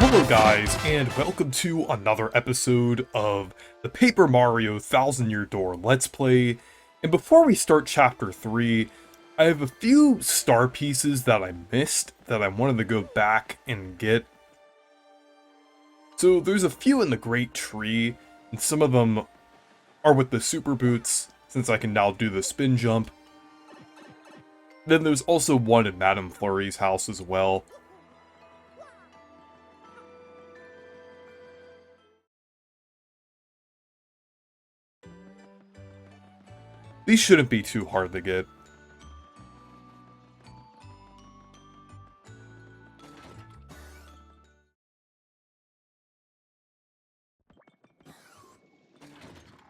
Hello guys, and welcome to another episode of the Paper Mario Thousand Year Door Let's Play. And before we start Chapter 3, I have a few star pieces that I missed that I wanted to go back and get. So there's a few in the Great Tree, and some of them are with the Super Boots, since I can now do the spin jump. Then there's also one in Madame Flurry's house as well. These shouldn't be too hard to get.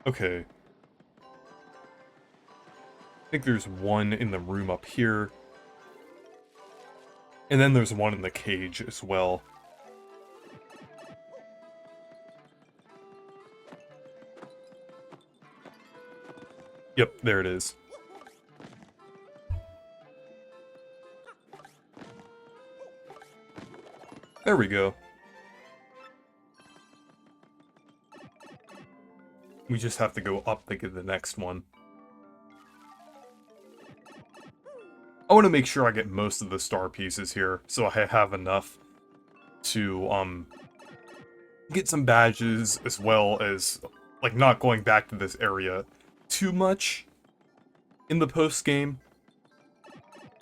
Okay. I think there's one in the room up here. And then there's one in the cage as well. Yep, there it is. There we go. We just have to go up to get the next one. I want to make sure I get most of the star pieces here, so I have enough to, get some badges, as well as, like, not going back to this area too much in the post-game.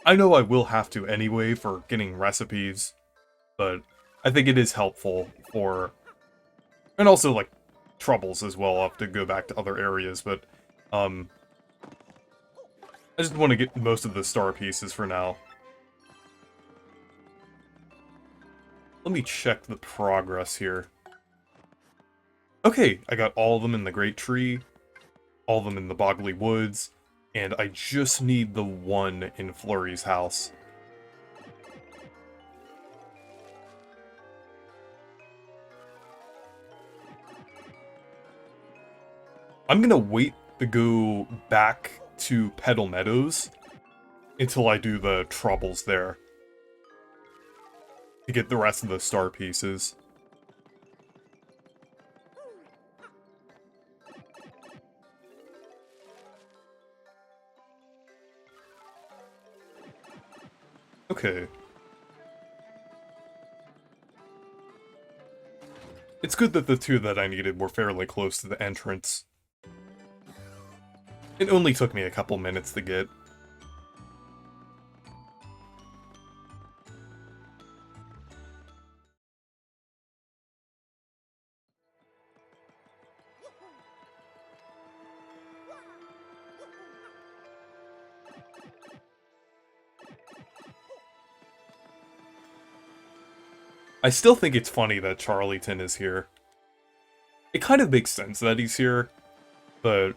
I know I will have to anyway for getting recipes, but I think it is helpful for... and also, like, troubles as well. I'll have to go back to other areas, but, I just want to get most of the star pieces for now. Let me check the progress here. Okay, I got all of them in the Great Tree, all of them in the Boggly Woods, and I just need the one in Flurry's house. I'm gonna wait to go back to Petal Meadows until I do the troubles there to get the rest of the star pieces. Okay. It's good that the two that I needed were fairly close to the entrance. It only took me a couple minutes to get. I still think it's funny that Charlieton is here. It kind of makes sense that he's here, but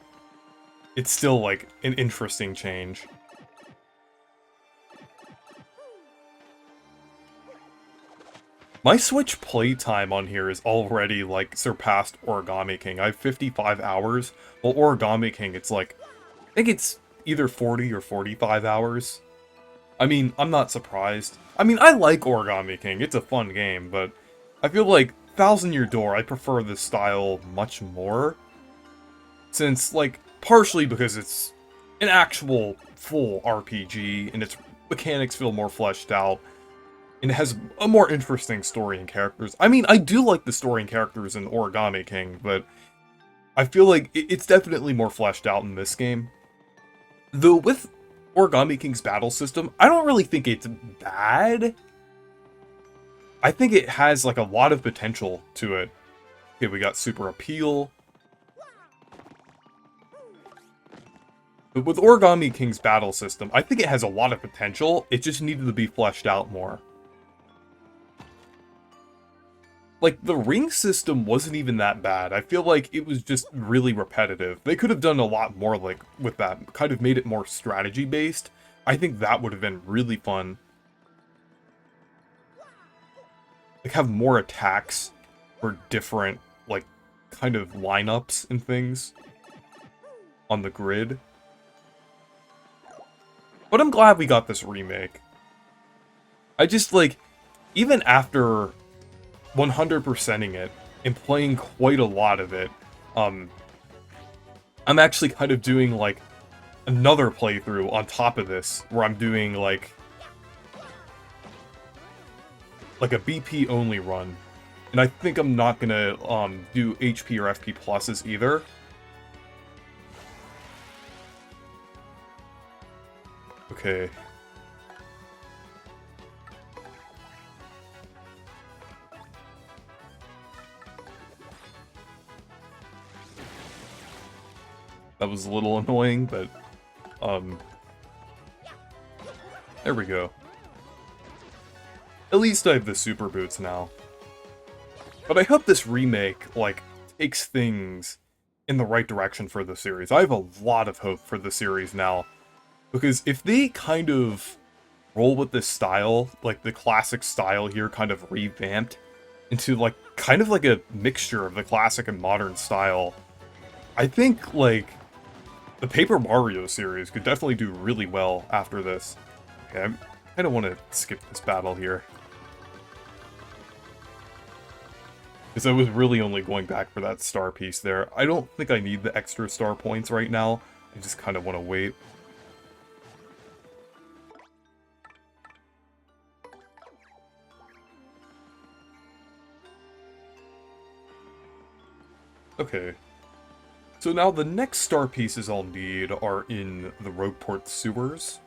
it's still, like, an interesting change. My Switch playtime on here is already, like, surpassed Origami King. I have 55 hours, while Origami King, it's like, I think it's either 40 or 45 hours. I mean, I'm not surprised. I mean, I like Origami King, it's a fun game, but I feel like Thousand Year Door, I prefer this style much more. Since, like, partially because it's an actual full RPG, and its mechanics feel more fleshed out, and it has a more interesting story and characters. I mean, I do like the story and characters in Origami King, but I feel like it's definitely more fleshed out in this game. Though with Origami King's battle system, I don't really think it's bad. I think it has, like, a lot of potential to it. Okay, we got Super Appeal. But with Origami King's battle system, I think it has a lot of potential. It just needed to be fleshed out more. Like, the ring system wasn't even that bad. I feel like it was just really repetitive. They could have done a lot more, like, with that. Kind of made it more strategy-based. I think that would have been really fun. Like, have more attacks for different, like, kind of lineups and things on the grid. But I'm glad we got this remake. I just, like, even after 100%ing it and playing quite a lot of it. Um, I'm actually kind of doing, like, another playthrough on top of this, where I'm doing, like a BP only run. And I think I'm not gonna, do HP or FP pluses either. Okay. That was a little annoying, but, there we go. At least I have the super boots now. But I hope this remake, like, takes things in the right direction for the series. I have a lot of hope for the series now. Because if they kind of roll with this style, like the classic style here kind of revamped into, like, kind of like a mixture of the classic and modern style, I think, like, the Paper Mario series could definitely do really well after this. Okay, I don't want to skip this battle here. Because I was really only going back for that star piece there. I don't think I need the extra star points right now. I just kind of want to wait. Okay. So now the next star pieces I'll need are in the Rogueport sewers.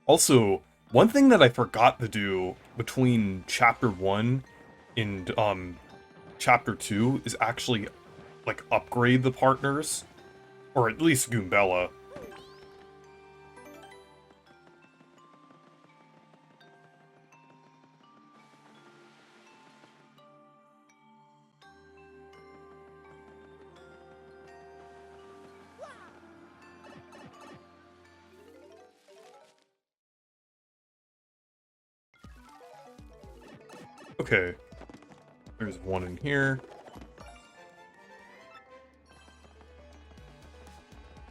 Also, one thing that I forgot to do between Chapter 1 and Chapter 2 is actually, like, upgrade the partners. Or at least Goombella. Okay. There's one in here.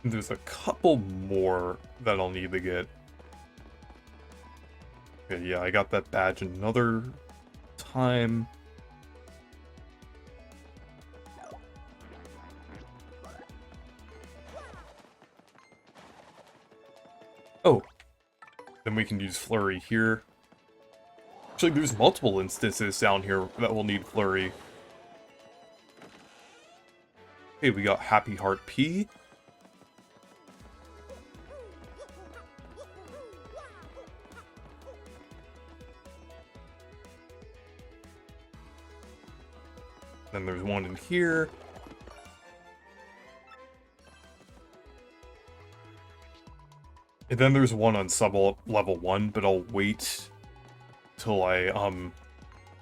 And there's a couple more that I'll need to get. Okay, yeah, I got that badge another time. Oh. Then we can use Flurry here. Actually, there's multiple instances down here that will need Flurry. Okay, we got Happy Heart P. Then there's one in here. And then there's one on sub-level 1, but I'll wait till I,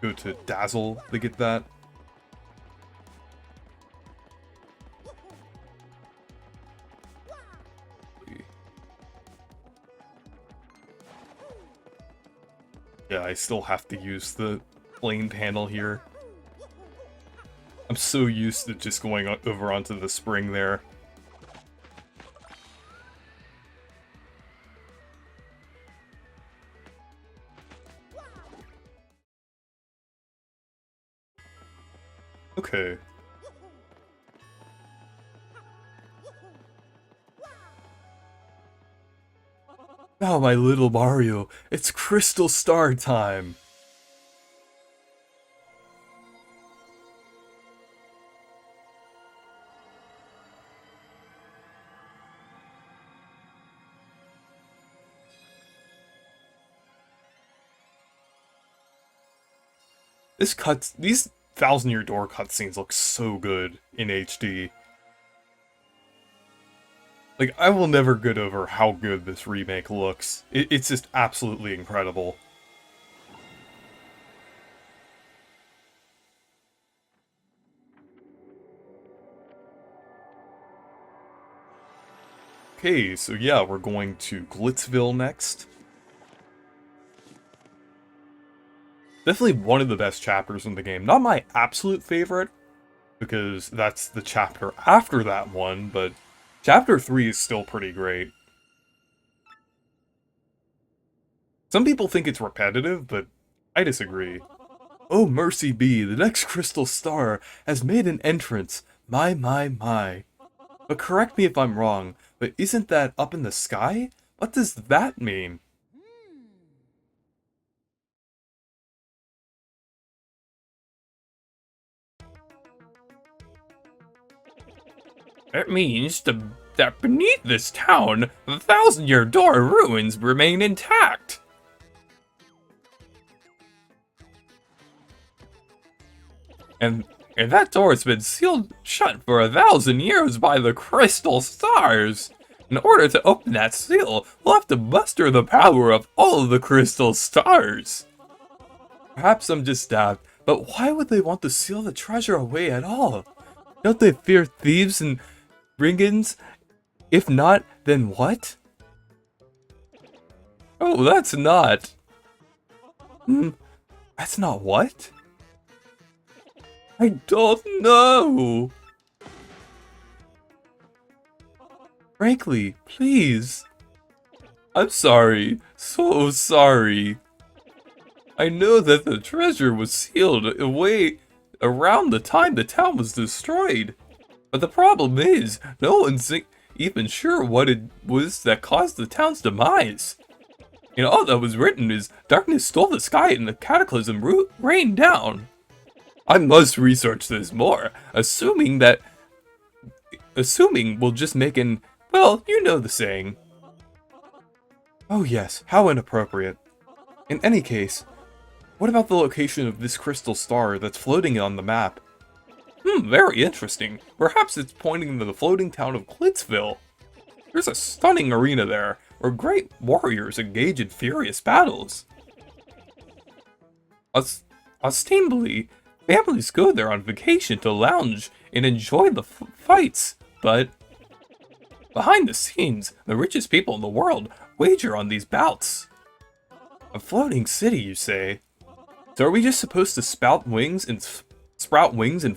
go to Dazzle to get that. Yeah, I still have to use the flame panel here. I'm so used to just going over onto the spring there. Okay. Now, my little Mario, it's Crystal Star time! These Thousand Year Door cutscenes look so good in HD. Like, I will never get over how good this remake looks. It's just absolutely incredible. Okay, so yeah, we're going to Glitzville next. Definitely one of the best chapters in the game. Not my absolute favorite, because that's the chapter after that one, but Chapter 3 is still pretty great. Some people think it's repetitive, but I disagree. Oh, mercy be, the next crystal star has made an entrance. My. But correct me if I'm wrong, but isn't that up in the sky? What does that mean? It means that beneath this town, the thousand-year door ruins remain intact. And that door's been sealed shut for 1,000 years by the crystal stars. In order to open that seal, we'll have to muster the power of all of the crystal stars. Perhaps I'm just daft, but why would they want to seal the treasure away at all? Don't they fear thieves and brigands? If not, then what? Oh, that's not. That's not what? I don't know. Frankly, please. I'm sorry. So sorry. I know that the treasure was sealed away around the time the town was destroyed. But the problem is, no one's even sure what it was that caused the town's demise. And all that was written is, darkness stole the sky and the cataclysm rained down. I must research this more, assuming we'll just make an, well, you know the saying. Oh yes, how inappropriate. In any case, what about the location of this crystal star that's floating on the map? Very interesting. Perhaps it's pointing to the floating town of Glitzville. There's a stunning arena there, where great warriors engage in furious battles. Ostensibly, families go there on vacation to lounge and enjoy the fights, but behind the scenes, the richest people in the world wager on these bouts. A floating city, you say? So are we just supposed to sprout wings and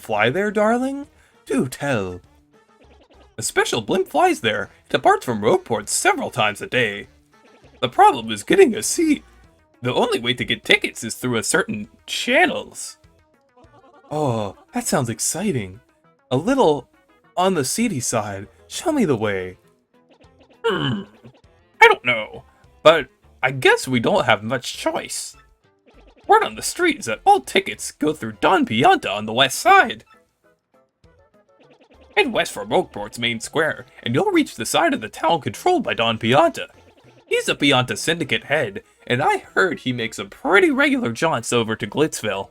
fly there, darling? Do tell. A special blimp flies there. It departs from Rogueport several times a day. The problem is getting a seat. The only way to get tickets is through a certain channels. Oh, that sounds exciting. A little on the seedy side. Show me the way. I don't know, but I guess we don't have much choice. Word on the street is that all tickets go through Don Pianta on the west side. Head west from Rogueport's main square, and you'll reach the side of the town controlled by Don Pianta. He's the Pianta Syndicate head, and I heard he makes a pretty regular jaunts over to Glitzville.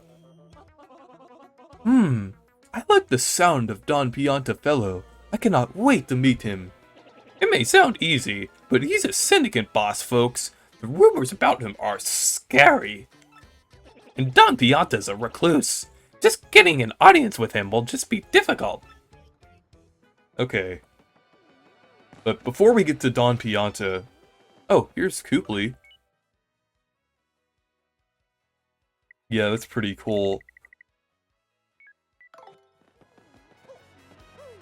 I like the sound of Don Pianta fellow. I cannot wait to meet him. It may sound easy, but he's a syndicate boss, folks. The rumors about him are scary. And Don Pianta's a recluse. Just getting an audience with him will just be difficult. Okay. But before we get to Don Pianta... Oh, here's Cooply. Yeah, that's pretty cool.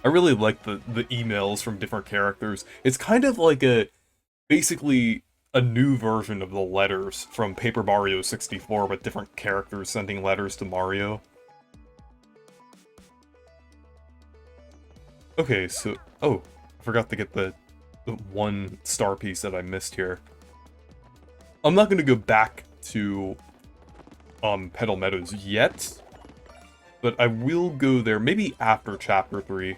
I really like the emails from different characters. It's kind of like basically a new version of the letters from Paper Mario 64 with different characters sending letters to Mario. Okay, so... Oh, I forgot to get the one star piece that I missed here. I'm not gonna go back to Petal Meadows yet, but I will go there maybe after Chapter 3.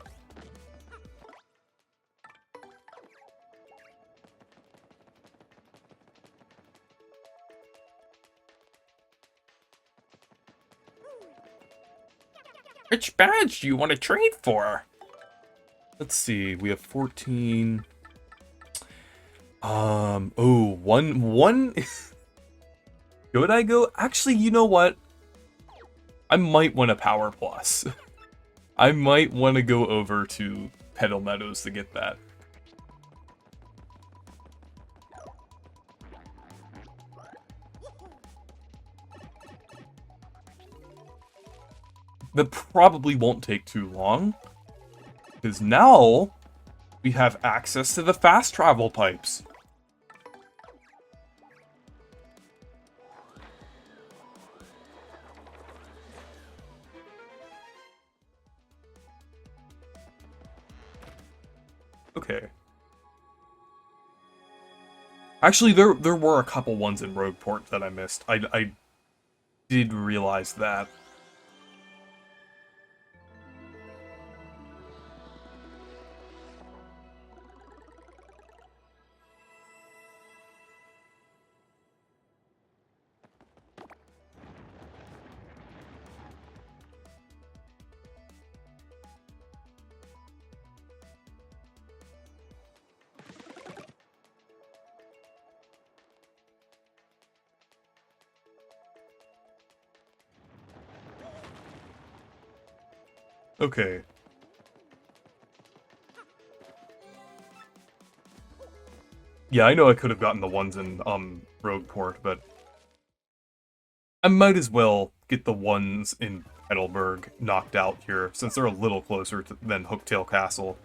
Which badge do you want to trade for? Let's see, we have 14. Oh, one. Should I go? Actually, you know what? I might want a Power Plus. I might want to go over to Petal Meadows to get that. That probably won't take too long, because now we have access to the fast travel pipes. Okay. Actually, there were a couple ones in Rogueport that I missed. I did realize that. Okay. Yeah, I know I could have gotten the ones in, Rogueport, but I might as well get the ones in Heidelberg knocked out here, since they're a little closer than Hooktail Castle.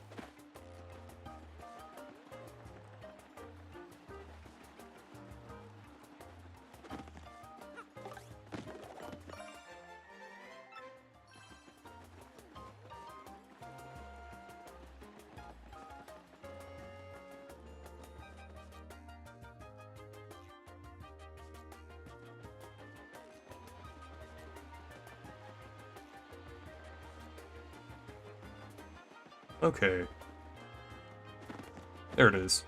Okay. There it is.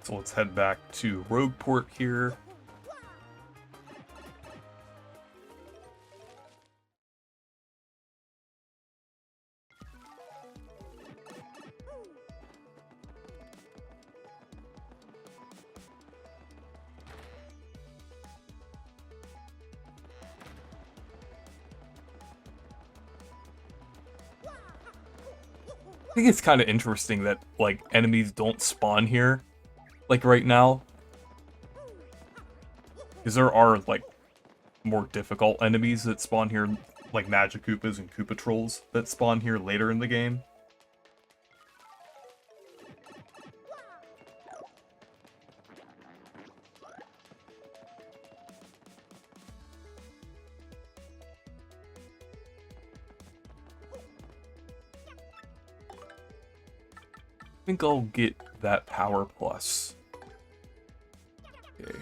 So let's head back to Rogueport here. I think it's kind of interesting that, like, enemies don't spawn here, like, right now. Because there are, like, more difficult enemies that spawn here, like Magikoopas and Koopa Trolls that spawn here later in the game. I think I'll get that power plus. Okay.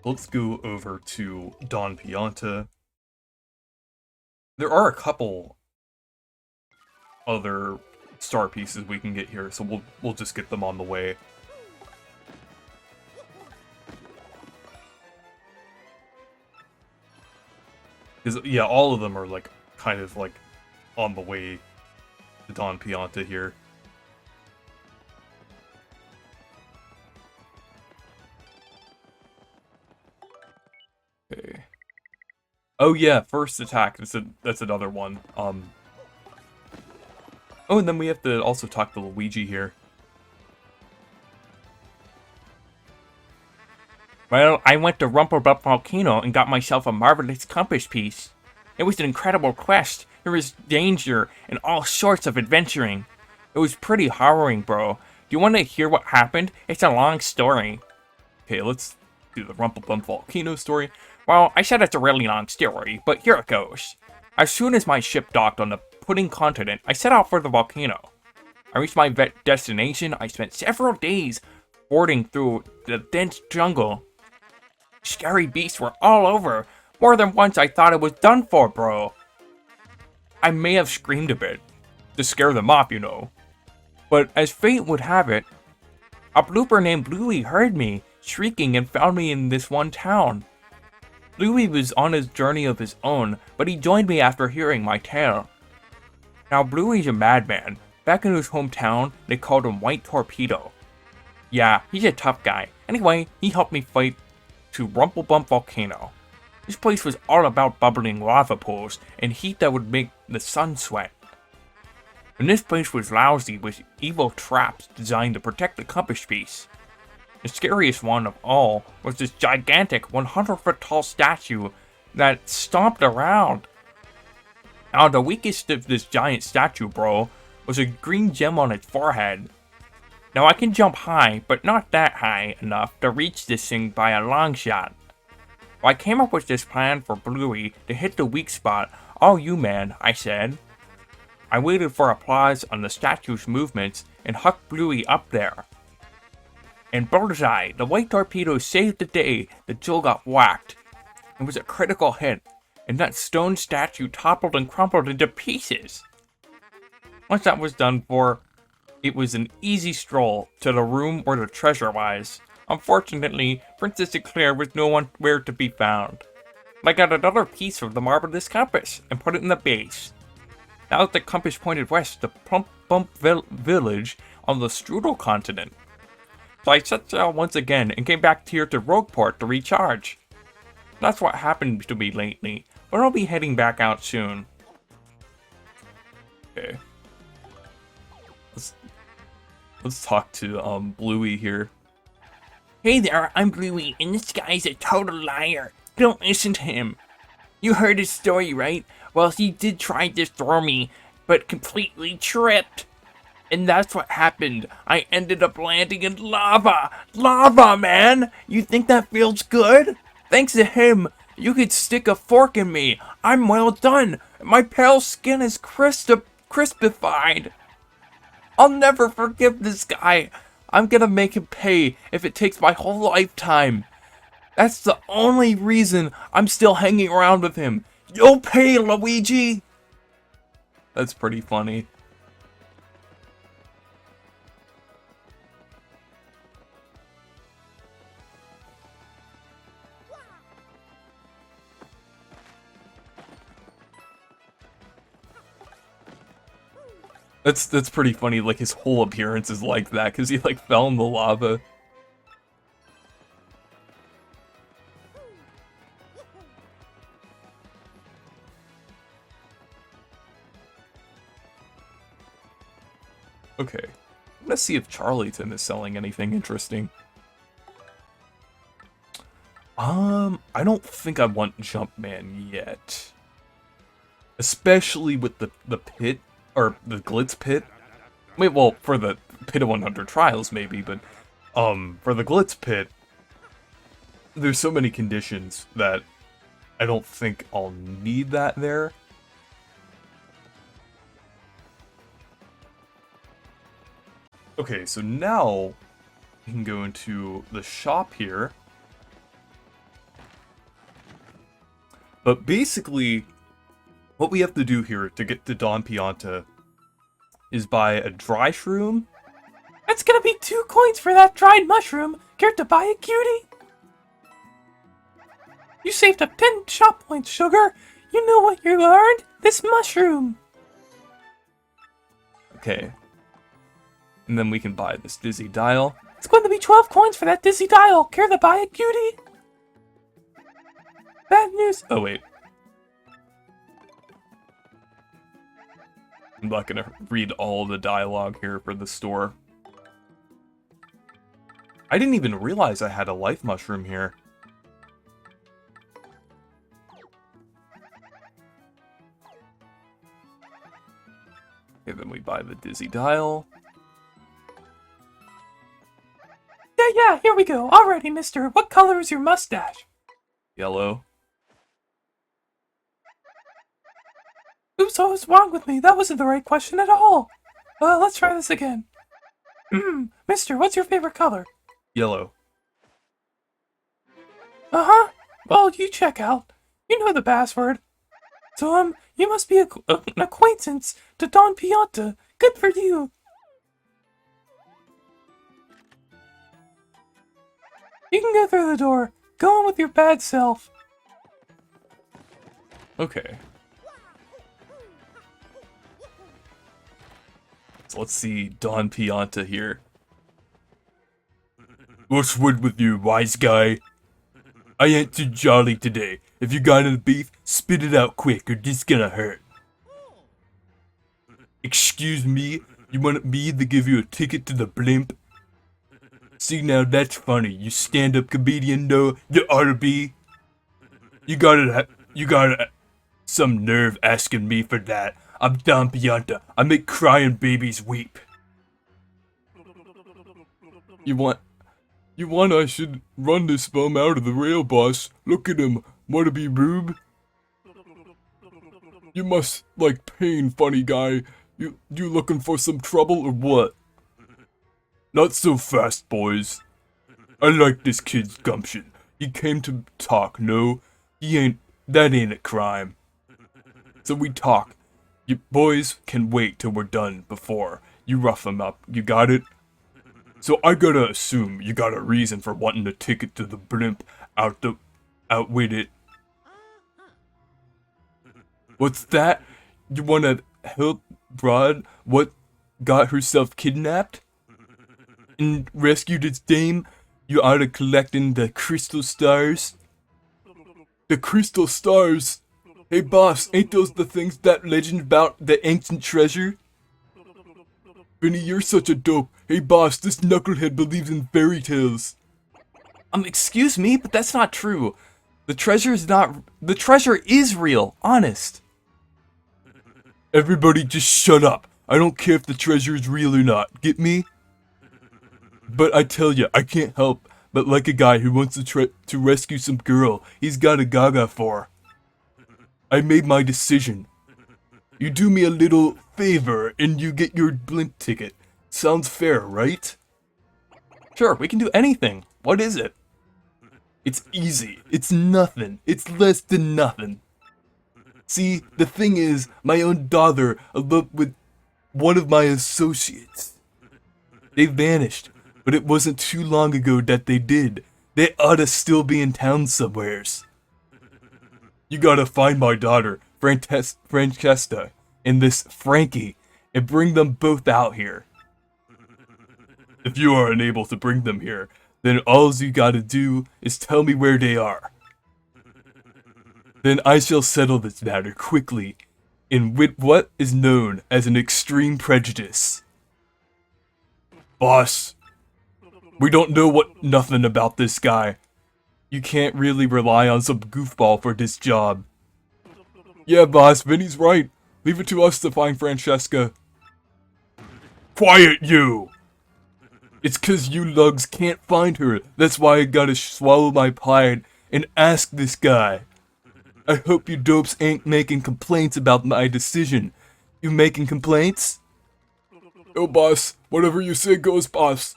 Let's go over to Don Pianta. There are a couple other star pieces we can get here, so we'll just get them on the way. Because, yeah, all of them are, like, kind of, like, on the way to Don Pianta here. Okay. Oh, yeah, first attack. That's another one. Oh, and then we have to also talk to Luigi here. Well, I went to Rumplebutt Volcano and got myself a marvelous compass piece. It was an incredible quest. There was danger and all sorts of adventuring. It was pretty harrowing, bro. Do you want to hear what happened? It's a long story. Okay, let's do the Rumplebutt Volcano story. Well, I said it's a really long story, but here it goes. As soon as my ship docked on the Pudding Continent, I set out for the volcano. I reached my destination. I spent several days fording through the dense jungle. Scary beasts were all over. More than once I thought it was done for, bro. I may have screamed a bit, to scare them off, you know. But as fate would have it, a blooper named Bluey heard me shrieking and found me in this one town. Bluey was on his journey of his own, but he joined me after hearing my tale. Now Bluey's a madman. Back in his hometown, they called him White Torpedo. Yeah, he's a tough guy. Anyway, he helped me fight to Rumplebutt Volcano. This place was all about bubbling lava pools and heat that would make the sun sweat. And this place was lousy with evil traps designed to protect the compass piece. The scariest one of all was this gigantic 100-foot tall statue that stomped around. Now, the weakest of this giant statue, bro, was a green gem on its forehead. Now, I can jump high, but not that high enough to reach this thing by a long shot. So I came up with this plan for Bluey to hit the weak spot. All you, man, I said. I waited for applause on the statue's movements and hucked Bluey up there. And bullseye, the white torpedo saved the day that Jill got whacked. It was a critical hit, and that stone statue toppled and crumpled into pieces. Once that was done for, it was an easy stroll to the room where the treasure lies. Unfortunately, Princess Eclair was nowhere to be found. I got another piece of the marvelous compass and put it in the base. Now that the compass pointed west to Plump Bump Village on the Strudel continent. So I set sail once again and came back here to Rogueport to recharge. That's what happened to me lately, but I'll be heading back out soon. Okay. Let's talk to Bluey here. Hey there, I'm Bluey, and this guy's a total liar. Don't listen to him. You heard his story, right? Well, he did try to throw me, but completely tripped. And that's what happened. I ended up landing in lava. Lava, man! You think that feels good? Thanks to him, you could stick a fork in me. I'm well done. My pale skin is crispified. I'll never forgive this guy. I'm gonna make him pay if it takes my whole lifetime. That's the only reason I'm still hanging around with him. You'll pay, Luigi! That's pretty funny. That's pretty funny, like his whole appearance is like that, because he like fell in the lava. Okay, I'm gonna see if Charlieton is selling anything interesting. I don't think I want Jumpman yet. Especially with the pit, or the Glitz Pit. Wait, well, for the Pit of 100 Trials maybe, but, for the Glitz Pit, there's so many conditions that I don't think I'll need that there. Okay, so now we can go into the shop here. But basically, what we have to do here to get to Don Pianta is buy a dry shroom. That's gonna be 2 coins for that dried mushroom. Care to buy it, cutie? You saved up 10 shop points, sugar. You know what you learned? This mushroom. Okay. And then we can buy this dizzy dial. It's going to be 12 coins for that dizzy dial. Care to buy it, cutie? Bad news. Oh, wait. I'm not gonna read all the dialogue here for the store. I didn't even realize I had a life mushroom here. Okay, then we buy the dizzy dial. Yeah, here we go. Alrighty, mister. What color is your mustache? Yellow. Oops, what was wrong with me? That wasn't the right question at all. Let's try this again. Mister, what's your favorite color? Yellow. Uh-huh. Well, you check out. You know the password. So, you must be an acquaintance to Don Pianta. Good for you. You can go through the door. Go on with your bad self. Okay. So let's see Don Pianta here. What's wood with you, wise guy? I ain't too jolly today. If you got any beef, spit it out quick or this gonna hurt. Excuse me? You want me to give you a ticket to the blimp? See, now that's funny. You stand-up comedian, though. You ought to be. You gotta some nerve asking me for that. I'm Don Pianta. I make crying babies weep. You want I should run this bum out of the rail, boss? Look at him. Wanna be rube? You must like pain, funny guy. You looking for some trouble or what? Not so fast, boys. I like this kid's gumption. He came to talk, no? That ain't a crime. So we talk. You boys can wait till we're done before you rough him up. You got it? So I gotta assume you got a reason for wanting a ticket to the blimp out with it. What's that? You wanna help Broad what got herself kidnapped? And rescued its dame? You oughta collecting the crystal stars? The crystal stars? Hey boss, ain't those the things that legend about the ancient treasure? Benny, you're such a dope. Hey boss, this knucklehead believes in fairy tales. Excuse me, but that's not true. The treasure is real, honest. Everybody just shut up. I don't care if the treasure is real or not, get me? But I tell ya, I can't help but like a guy who wants to rescue some girl he's got a gaga for. I made my decision. You do me a little favor and you get your blimp ticket. Sounds fair, right? Sure, we can do anything. What is it? It's easy. It's nothing. It's less than nothing. See, the thing is, my own daughter eloped with one of my associates. They vanished, but it wasn't too long ago that they did. They oughta still be in town somewheres. You gotta find my daughter, Francesca, and this Frankie, and bring them both out here. If you are unable to bring them here, then all you gotta do is tell me where they are. Then I shall settle this matter quickly, and with what is known as an extreme prejudice. Boss, we don't know nothing about this guy. You can't really rely on some goofball for this job. Yeah, boss, Vinny's right. Leave it to us to find Francesca. Quiet, you! It's 'cause you lugs can't find her. That's why I gotta swallow my pride and ask this guy. I hope you dopes ain't making complaints about my decision. You making complaints? Oh, boss. Whatever you say goes, boss.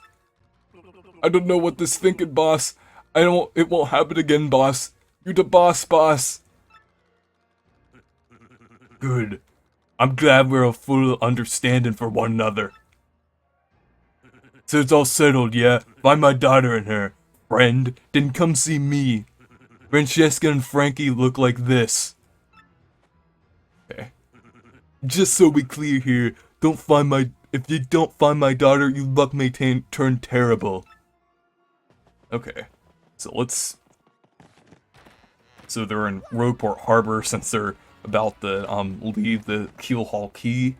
I don't know what this thinking, boss. It won't happen again, boss. You the boss, boss. Good. I'm glad we're a full understanding for one another. So it's all settled, yeah? Find my daughter and her friend, then come see me. Francesca and Frankie look like this. Okay. Just so we clear here, if you don't find my daughter, your luck may turn terrible. Okay. So they're in Rogueport Harbor since they're about to leave the Keel Hall Key.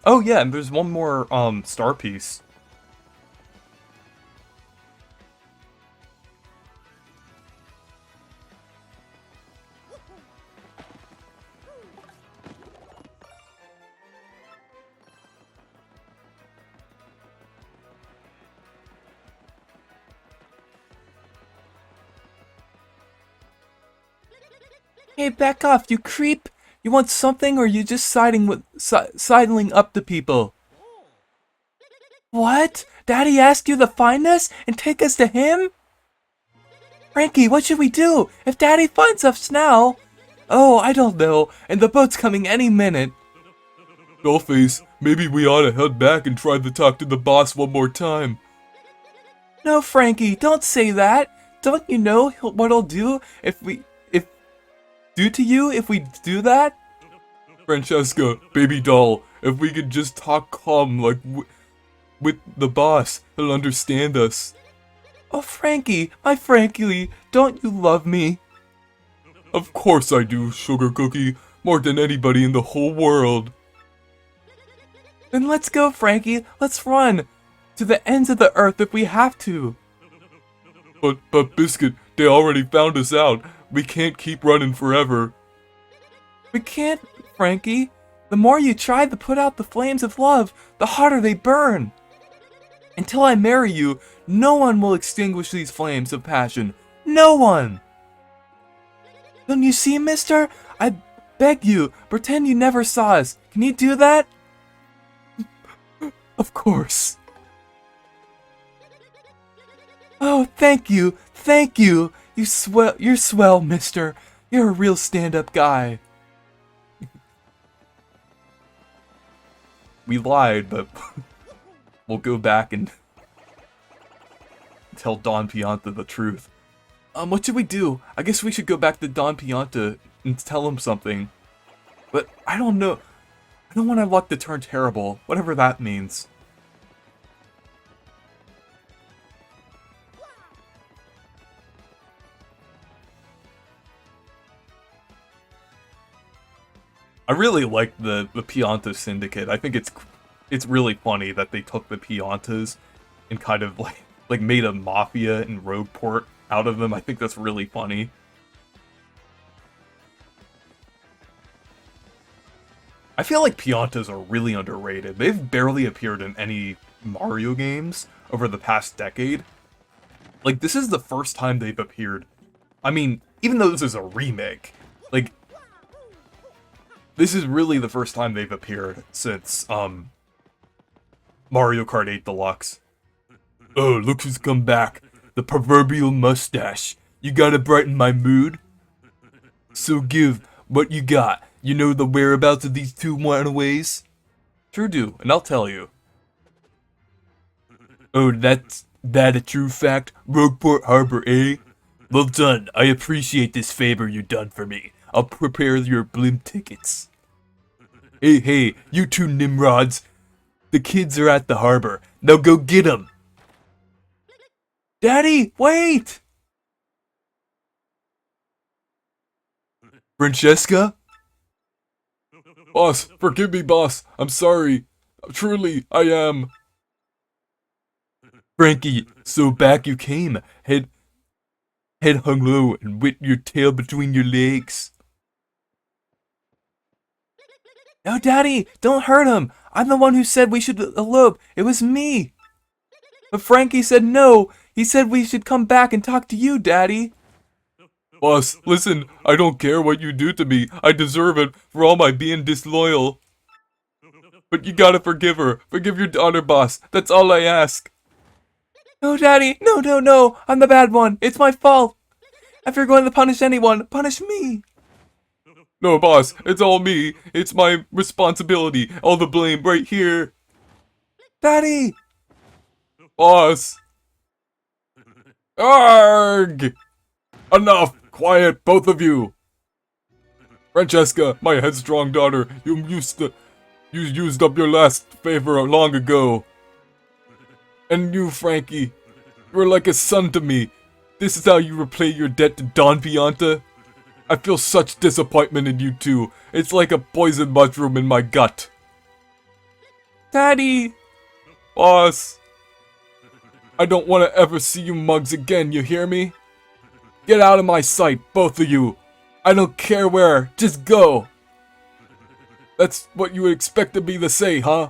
Oh yeah, and there's one more star piece. Hey, back off, you creep! You want something, or you just sidling up to people? What? Daddy asked you to find us and take us to him? Frankie, what should we do if Daddy finds us now? Oh, I don't know, and the boat's coming any minute. Dollface, maybe we ought to head back and try to talk to the boss one more time. No, Frankie, don't say that. Don't you know what he'll do if do to you if we do that? Francesca, baby doll, if we could just talk calm like with the boss, he'll understand us. Oh, Frankie, my Frankie, don't you love me? Of course I do, Sugar Cookie, more than anybody in the whole world. Then let's go, Frankie, let's run to the ends of the earth if we have to. But Biscuit, they already found us out. We can't keep running forever. We can't, Frankie. The more you try to put out the flames of love, the hotter they burn. Until I marry you, no one will extinguish these flames of passion. No one! Don't you see, mister? I beg you, pretend you never saw us. Can you do that? Of course. Oh, thank you, thank you. You're swell, mister. You're a real stand-up guy. We lied, but we'll go back and tell Don Pianta the truth. What should we do? I guess we should go back to Don Pianta and tell him something. But I don't know. I don't want our luck to turn terrible, whatever that means. I really like the Pianta Syndicate. I think it's really funny that they took the Piantas and kind of like made a mafia and rogue port out of them. I think that's really funny. I feel like Piantas are really underrated. They've barely appeared in any Mario games over the past decade. Like, this is the first time they've appeared. I mean, even though this is a remake, like, this is really the first time they've appeared since, Mario Kart 8 Deluxe. Oh, look who's come back. The proverbial mustache. You gotta brighten my mood? So give what you got. You know the whereabouts of these two runaways? Sure do, and I'll tell you. Oh, that's that a true fact? Rogueport Harbor, eh? Well done. I appreciate this favor you done for me. I'll prepare your blimp tickets. Hey, you two nimrods. The kids are at the harbor. Now go get them. Daddy, wait! Francesca? Boss, forgive me, boss. I'm sorry. Truly, I am. Frankie, so back you came. Head hung low and with your tail between your legs. No, Daddy, don't hurt him. I'm the one who said we should elope. It was me. But Frankie said no. He said we should come back and talk to you, Daddy. Boss, listen, I don't care what you do to me. I deserve it for all my being disloyal. But you gotta forgive her. Forgive your daughter, boss. That's all I ask. No, Daddy. No. I'm the bad one. It's my fault. If you're going to punish anyone, punish me. No, boss. It's all me. It's my responsibility. All the blame right here. Daddy. Boss. Arg! Enough! Quiet, both of you! Francesca, my headstrong daughter, you used up your last favor long ago. And you, Frankie, you are like a son to me. This is how you repay your debt to Don Pianta? I feel such disappointment in you two. It's like a poison mushroom in my gut. Daddy! Boss! I don't want to ever see you mugs again, you hear me? Get out of my sight, both of you. I don't care where, just go. That's what you expected me to say, huh?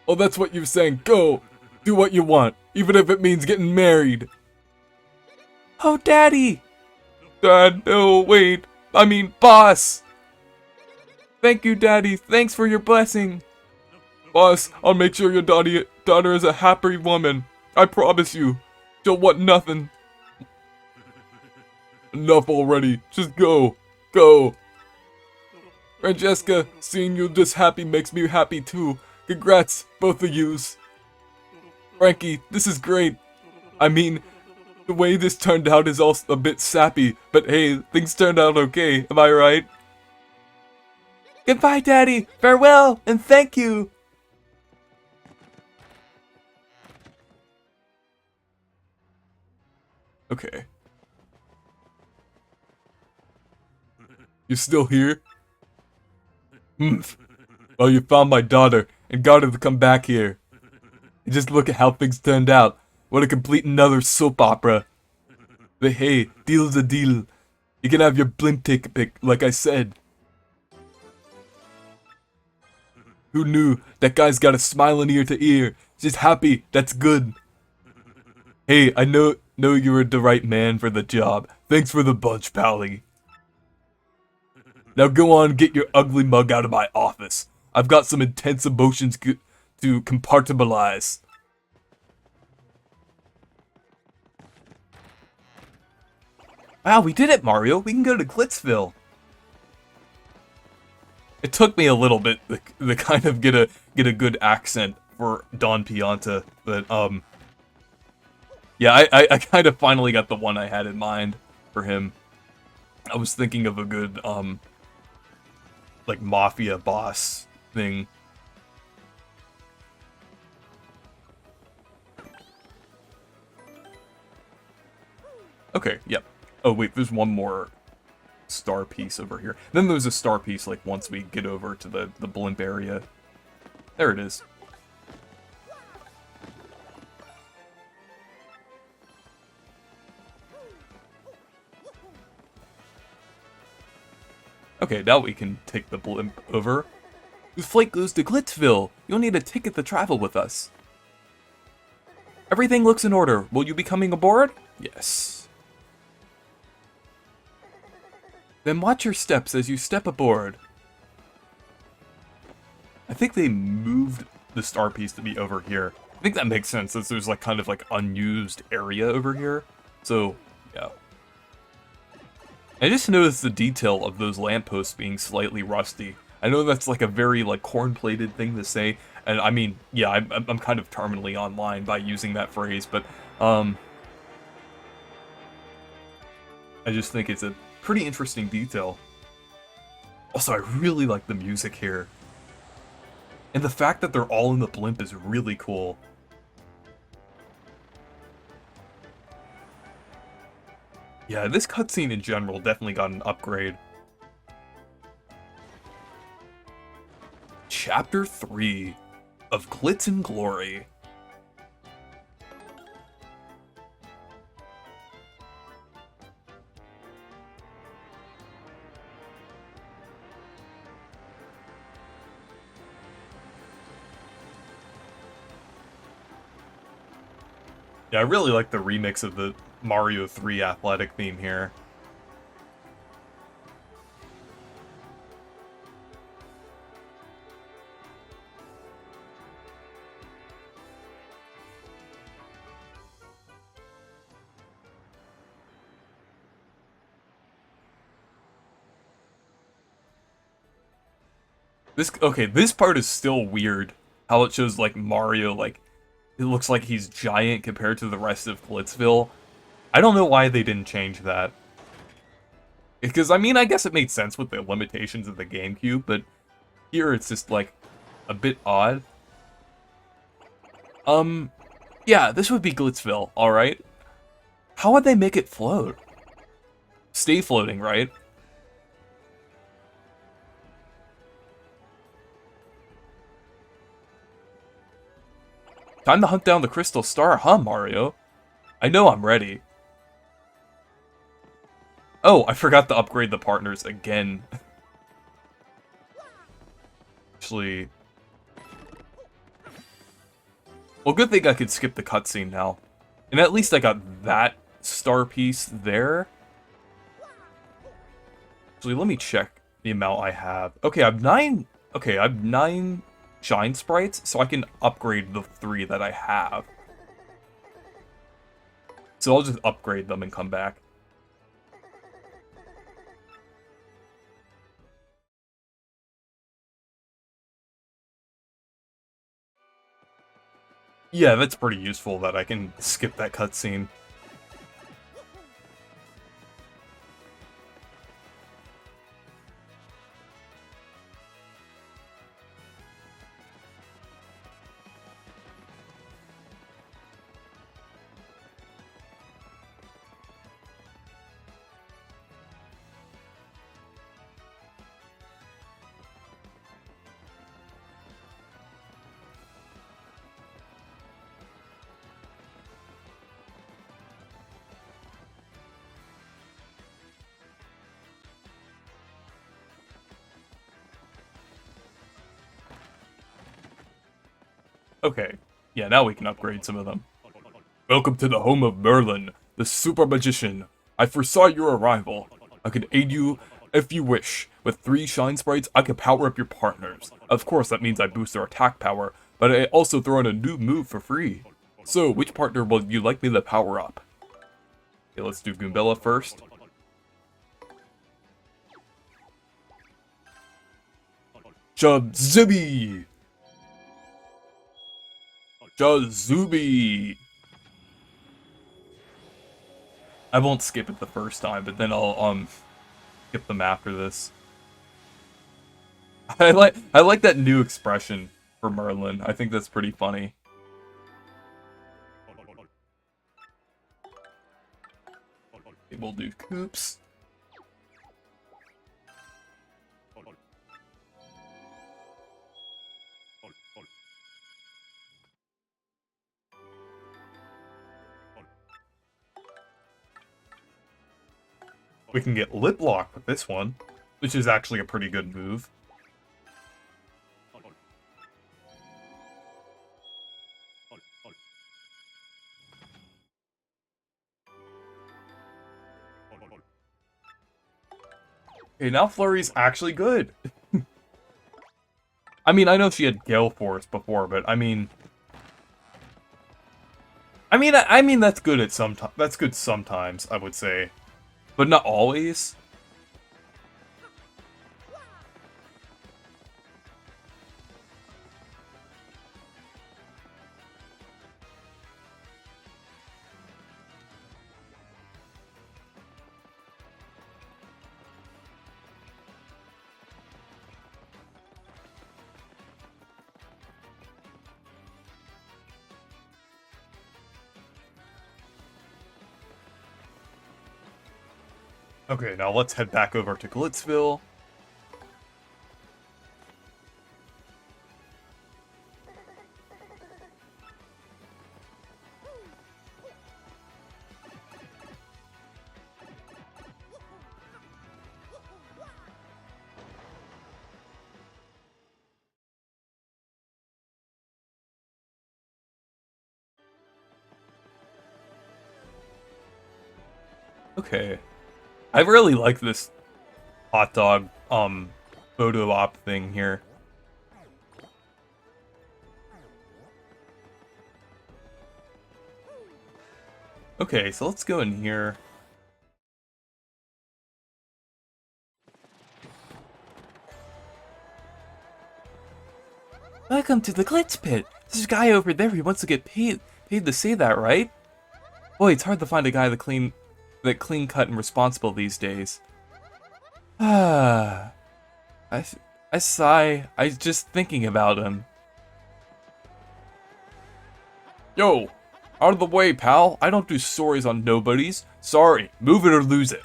Oh, that's what you're saying. Go. Do what you want, even if it means getting married. Oh, Daddy. Dad, no, wait. I mean, boss. Thank you, Daddy. Thanks for your blessing. Boss, I'll make sure your daughter is a happy woman. I promise you. She'll want nothing. Enough already. Just go. Go. Francesca, seeing you this happy makes me happy too. Congrats, both of yous. Frankie, this is great. I mean, The way this turned out is also a bit sappy, but hey, things turned out okay, am I right? Goodbye, Daddy! Farewell, and thank you! Okay. You're still here? Well, you found my daughter, and got her to come back here. And just look at how things turned out. What a complete another soap opera. But hey, deal's a deal. You can have your blimp ticket pick, like I said. Who knew? That guy's got a smile ear to ear. Just happy, that's good. Hey, I know you were the right man for the job. Thanks for the bunch, pally. Now go on and get your ugly mug out of my office. I've got some intense emotions to compartmentalize. Wow, we did it, Mario. We can go to Glitzville. It took me a little bit to kind of get a good accent for Don Pianta, but yeah, I kind of finally got the one I had in mind for him. I was thinking of a good like mafia boss thing. Okay, yep. Oh wait, there's one more star piece over here. Then there's a star piece like once we get over to the blimp area. There it is. Okay, now we can take the blimp over. This flight goes to Glitzville. You'll need a ticket to travel with us. Everything looks in order. Will you be coming aboard? Yes. Then watch your steps as you step aboard. I think they moved the star piece to be over here. I think that makes sense, since there's like kind of like unused area over here. So, yeah. I just noticed the detail of those lampposts being slightly rusty. I know that's like a very like corn-plated thing to say, and I mean, yeah, I'm kind of terminally online by using that phrase, but I just think it's a pretty interesting detail. Also, I really like the music here. And the fact that they're all in the blimp is really cool. Yeah, this cutscene in general definitely got an upgrade. Chapter 3 of Glitz and Glory. Yeah, I really like the remix of the Mario 3 athletic theme here. This part is still weird. How it shows like Mario, like it looks like he's giant compared to the rest of Glitzville. I don't know why they didn't change that. Because, I mean, I guess it made sense with the limitations of the GameCube, but here it's just, like, a bit odd. Yeah, this would be Glitzville, alright? How would they make it float? Stay floating, right? Time to hunt down the Crystal Star, huh, Mario? I know I'm ready. Oh, I forgot to upgrade the partners again. Actually... Well, good thing I could skip the cutscene now. And at least I got that star piece there. Actually, let me check the amount I have. Okay, I have 9... Okay, I have 9... Shine Sprites, so I can upgrade the 3 that I have. So I'll just upgrade them and come back. Yeah, that's pretty useful that I can skip that cutscene. Okay, yeah, now we can upgrade some of them. Welcome to the home of Merlin, the super magician. I foresaw your arrival. I can aid you if you wish. With 3 shine sprites, I can power up your partners. Of course, that means I boost their attack power, but I also throw in a new move for free. So, which partner would you like me to power up? Okay, let's do Goombella first. Jabzibi! Jazubi! I won't skip it the first time, but then I'll skip them after this. I like that new expression for Merlin. I think that's pretty funny. Okay, we'll do Coops. We can get Lip Lock with this one, which is actually a pretty good move. Okay, now Flurry's actually good. I mean, I know she had Gale Force before, but I mean that's good at that's good sometimes, I would say. But not always. Okay, now let's head back over to Glitzville. Okay. I really like this hot dog, photo op thing here. Okay, so let's go in here. Welcome to the Glitz Pit. There's a guy over there who wants to get paid to say that, right? Boy, it's hard to find a guy that clean cut and responsible these days. I sigh. I was just thinking about him. Yo, out of the way, pal. I don't do stories on nobodies. Sorry, move it or lose it.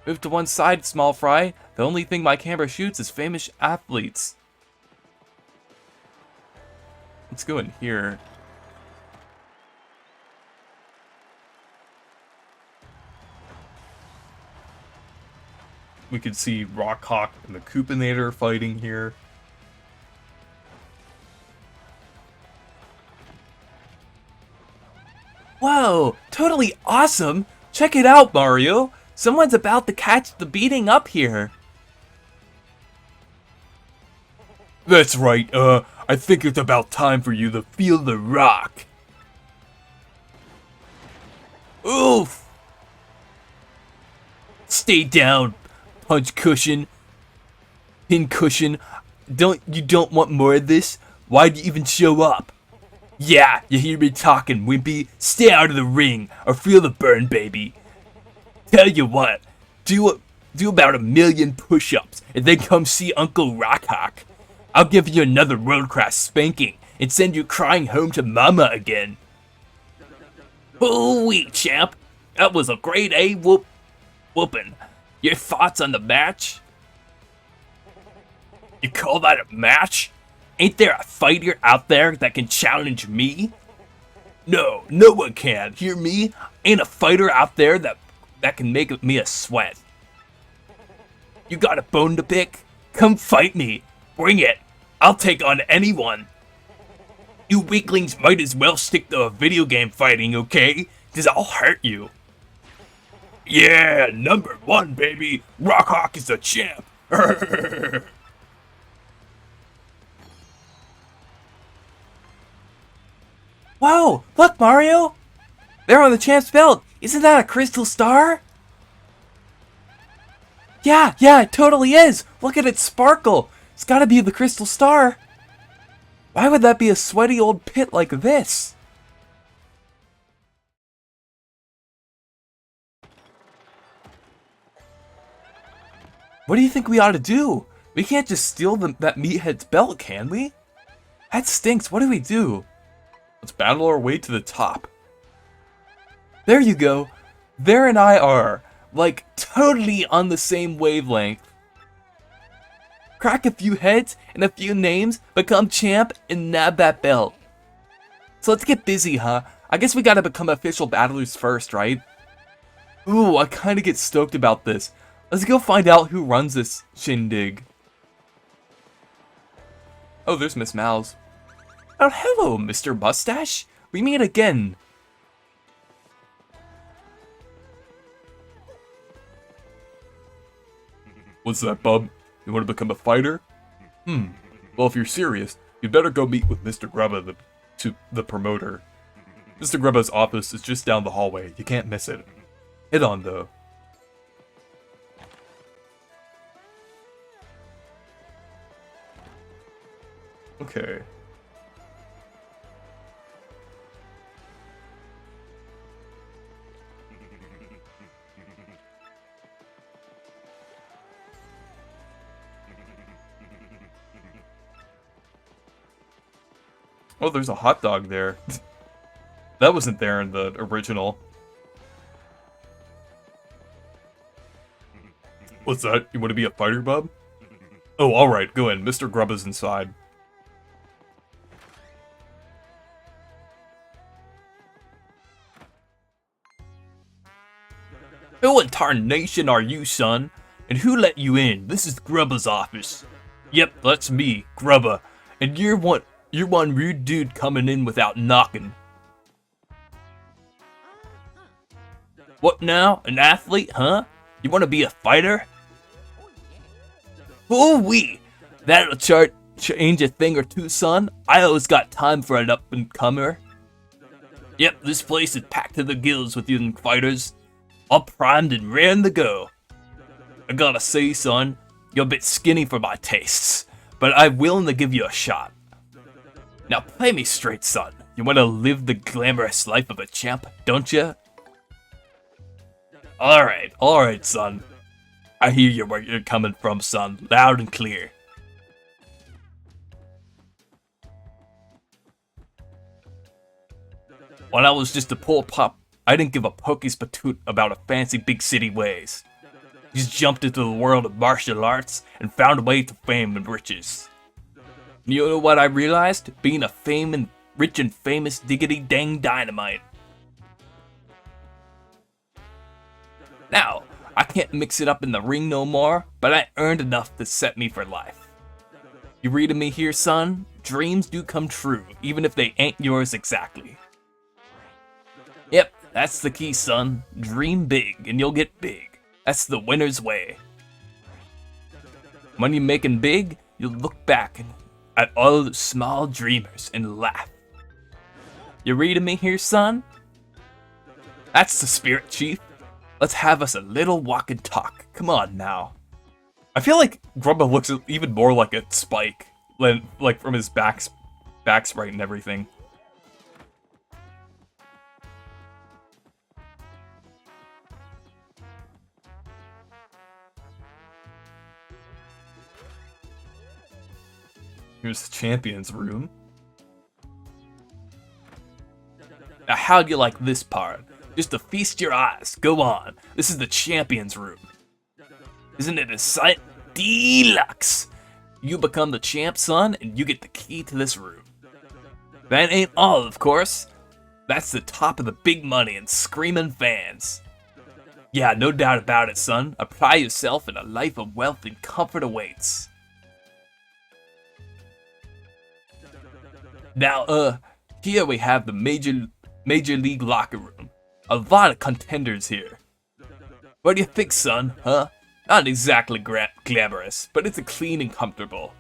Move to one side, small fry. The only thing my camera shoots is famous athletes. Let's go in here. We could see Rockhawk and the Koopinator fighting here. Whoa, totally awesome! Check it out, Mario! Someone's about to catch the beating up here. That's right, I think it's about time for you to feel the rock. Oof! Stay down, punch cushion. Pin cushion. You don't want more of this? Why'd you even show up? Yeah, you hear me talking, Wimpy. Stay out of the ring, or feel the burn, baby. Tell you what, do about 1,000,000 push-ups, and then come see Uncle Rockhawk. I'll give you another world-class spanking, and send you crying home to Mama again. Holy champ, that was a grade A whooping. Your thoughts on the match? You call that a match? Ain't there a fighter out there that can challenge me? No, no one can. Hear me? Ain't a fighter out there that can make me a sweat. You got a bone to pick? Come fight me. Bring it. I'll take on anyone. You weaklings might as well stick to video game fighting, okay? 'Cause I'll hurt you. Yeah, #1, baby. Rockhawk is the champ. Whoa! Look, Mario! There on the champ's belt! Isn't that a crystal star? Yeah, it totally is! Look at it sparkle! It's gotta be the crystal star! Why would that be a sweaty old pit like this? What do you think we ought to do? We can't just steal that meathead's belt, can we? That stinks, what do we do? Let's battle our way to the top. There you go. There and I are, like, totally on the same wavelength. Crack a few heads and a few names, become champ, and nab that belt. So let's get busy, huh? I guess we gotta become official battlers first, right? Ooh, I kinda get stoked about this. Let's go find out who runs this shindig. Oh, there's Miss Mouse. Oh, hello, Mr. Mustache. We meet again. What's that, bub? You want to become a fighter? Well, if you're serious, you'd better go meet with Mr. Grubba, the promoter. Mr. Grubba's office is just down the hallway. You can't miss it. Head on, though. Okay. Oh, there's a hot dog there. That wasn't there in the original. What's that? You want to be a fighter, bub? Oh, alright, go in. Mr. Grubba's inside. Who in tarnation are you, son? And who let you in? This is Grubba's office. Yep, that's me, Grubba. And you're one rude dude coming in without knocking. What now? An athlete, huh? You want to be a fighter? Ooh-wee! That'll change a thing or two, son. I always got time for an up-and-comer. Yep, this place is packed to the gills with young fighters. All primed and raring to go. I gotta say, son, you're a bit skinny for my tastes, but I'm willing to give you a shot. Now play me straight, son. You want to live the glamorous life of a champ, don't you? Alright, son. I hear you where you're coming from, son, loud and clear. When I was just a poor pup, I didn't give a pokey spatoot about a fancy big city ways. Just jumped into the world of martial arts and found a way to fame and riches. You know what I realized? Being a rich and famous diggity dang dynamite. Now, I can't mix it up in the ring no more, but I earned enough to set me for life. You reading me here, son? Dreams do come true, even if they ain't yours exactly. Yep, that's the key, son. Dream big, and you'll get big. That's the winner's way. When you're making big, you'll look back at all the small dreamers and laugh. You reading me here, son? That's the spirit, Chief. Let's have us a little walk and talk. Come on now. I feel like Grubba looks even more like a Spike, like from his back sprite and everything. Here's the champion's room. Now how'd you like this part? Just to feast your eyes. Go on. This is the champion's room. Isn't it a sight? Deluxe! You become the champ, son, and you get the key to this room. That ain't all, of course. That's the top of the big money and screaming fans. Yeah, no doubt about it, son. Apply yourself and a life of wealth and comfort awaits. Now, here we have the Major League locker room. A lot of contenders here. What do you think, son, huh? Not exactly glamorous, but it's clean and comfortable.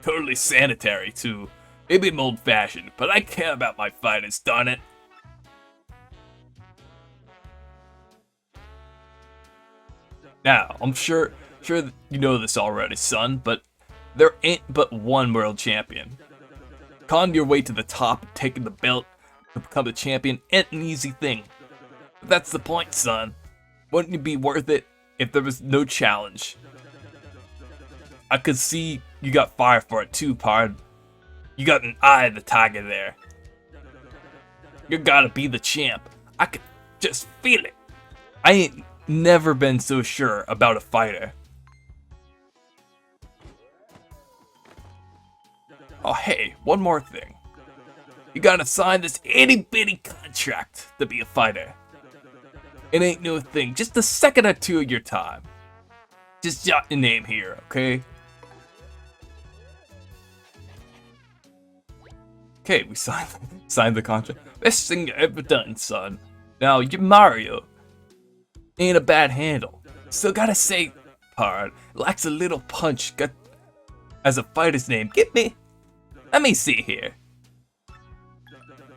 Totally sanitary, too. Maybe I'm old-fashioned, but I care about my fighters, darn it. Now, I'm sure you know this already, son, but there ain't but one world champion. Con your way to the top, taking the belt to become a champion ain't an easy thing. But that's the point, son. Wouldn't it be worth it if there was no challenge? I could see you got fire for it too, pard. You got an eye of the tiger there. You gotta be the champ. I could just feel it. I ain't never been so sure about a fighter. Oh hey, one more thing. You gotta sign this itty-bitty contract to be a fighter. It ain't no thing, just a second or two of your time. Just jot your name here, okay? Okay, we signed the contract. Best thing you ever done, son. Now, you're Mario. Ain't a bad handle. Still gotta say, pard, lacks a little punch. Got as a fighter's name. Get me? Let me see here.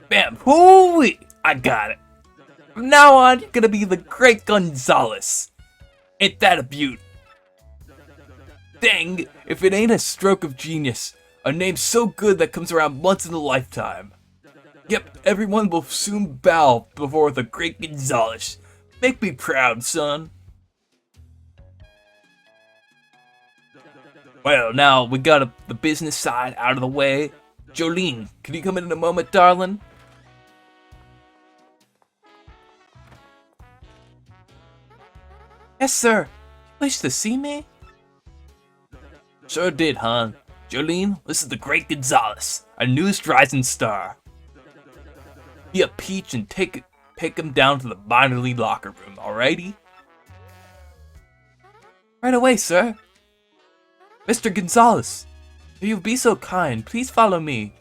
Bam! Hoo-wee! I got it. From now on, you're gonna be the Great Gonzalez. Ain't that a beaut? Dang, if it ain't a stroke of genius. A name so good that comes around once in a lifetime. Yep, everyone will soon bow before the Great Gonzalez. Make me proud, son. Well, now we got the business side out of the way. Jolene, can you come in a moment, darling? Yes, sir. You wish to see me? Sure did, hon. Jolene, this is the Great Gonzalez, our newest rising star. Be a peach and take him down to the minor league locker room, alrighty? Right away, sir. Mr. Gonzalez, if you'll be so kind, please follow me.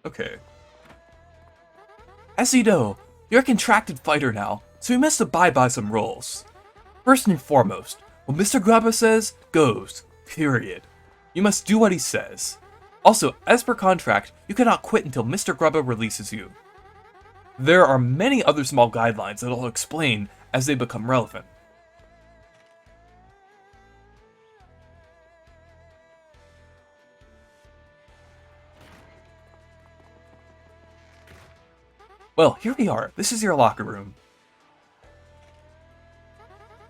Okay. As you know, you're a contracted fighter now, so you must abide by some rules. First and foremost, what Mr. Grubba says, goes. Period. You must do what he says. Also, as per contract, you cannot quit until Mr. Grubba releases you. There are many other small guidelines that I'll explain as they become relevant. Well, here we are. This is your locker room.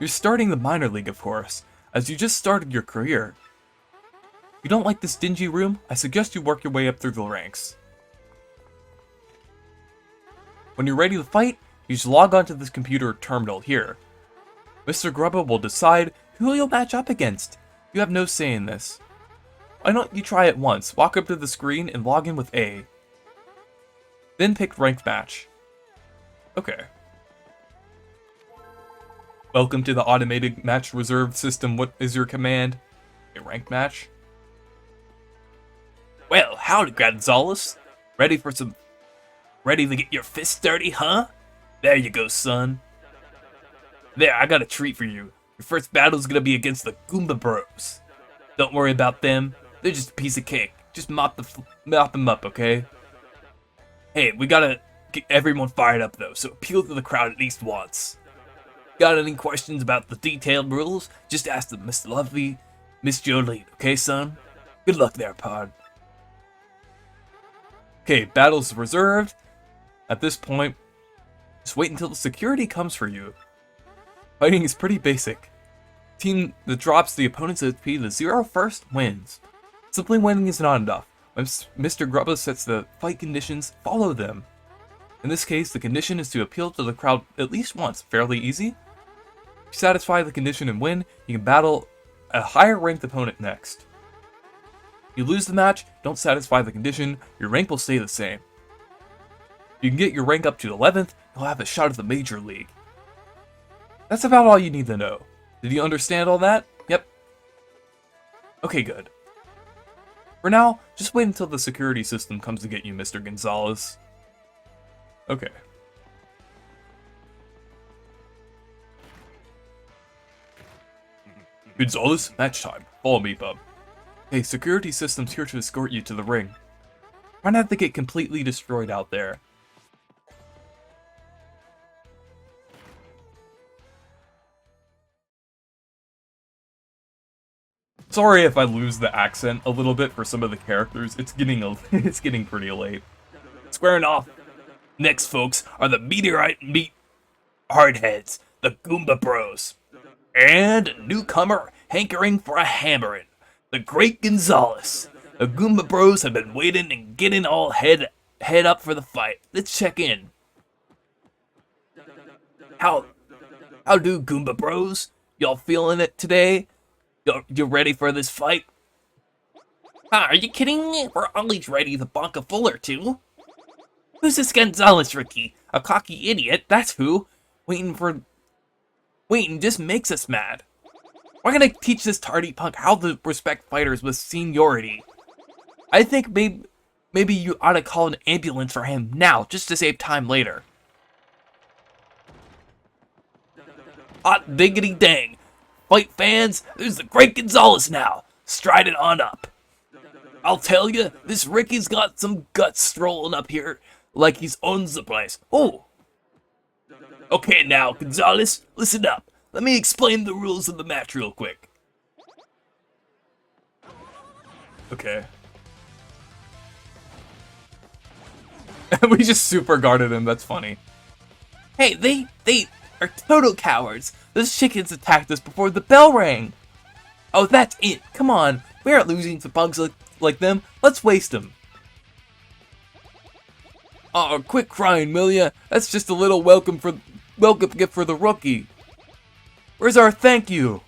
You're starting the minor league, of course, as you just started your career. If you don't like this dingy room, I suggest you work your way up through the ranks. When you're ready to fight, you just log onto this computer terminal here. Mr. Grubba will decide who you'll match up against. You have no say in this. Why don't you try it once, walk up to the screen and log in with A. Then pick Ranked Match. Okay. Welcome to the automated match reserved system. What is your command? A Ranked Match? Well, howdy, Gonzalez. Ready to get your fists dirty, huh? There you go, son. There, I got a treat for you. Your first battle's gonna be against the Goomba Bros. Don't worry about them. They're just a piece of cake. Just mop them up, okay? Hey, we gotta get everyone fired up though, so appeal to the crowd at least once. Got any questions about the detailed rules? Just ask the Miss Lovely, Miss Jolene, okay, son? Good luck there, pod. Okay, battle's reserved. At this point, just wait until the security comes for you. Fighting is pretty basic. Team that drops the opponent's HP to 0 first wins. Simply winning is not enough. When Mr. Grubba sets the fight conditions, follow them. In this case, the condition is to appeal to the crowd at least once. Fairly easy. If you satisfy the condition and win, you can battle a higher ranked opponent next. If you lose the match, don't satisfy the condition, your rank will stay the same. If you can get your rank up to 11th, you'll have a shot at the Major League. That's about all you need to know. Did you understand all that? Yep. Okay, good. For now, just wait until the security system comes to get you, Mr. Gonzalez. Okay. Gonzalez, match time. Follow me, bub. Hey, security system's here to escort you to the ring. Try not to get completely destroyed out there. Sorry if I lose the accent a little bit for some of the characters. It's getting pretty late. Squaring off. Next, folks, are the Meteorite Meat Hardheads, the Goomba Bros. And a newcomer hankering for a hammering, the Great Gonzalez. The Goomba Bros have been waiting and getting all head up for the fight. Let's check in. How do, Goomba Bros? Y'all feeling it today? You ready for this fight? Are you kidding me? We're always ready to bonk a fool or two. Who's this Gonzalez rookie? A cocky idiot, that's who. Waiting just makes us mad. We're gonna teach this tardy punk how to respect fighters with seniority. I think maybe you ought to call an ambulance for him now, just to save time later. Hot diggity dang. Fight fans, there's the Great Gonzalez now. Stride it on up. I'll tell you, this Ricky's got some guts strolling up here like he's owns the place. Oh. Okay now, Gonzalez, listen up. Let me explain the rules of the match real quick. Okay. We just super guarded him, that's funny. Hey, they are total cowards. Those chickens attacked us before the bell rang. Oh, that's it. Come on. We aren't losing to bugs like them. Let's waste them. Oh, quit crying, will ya? That's just a little welcome gift for the rookie. Where's our thank you?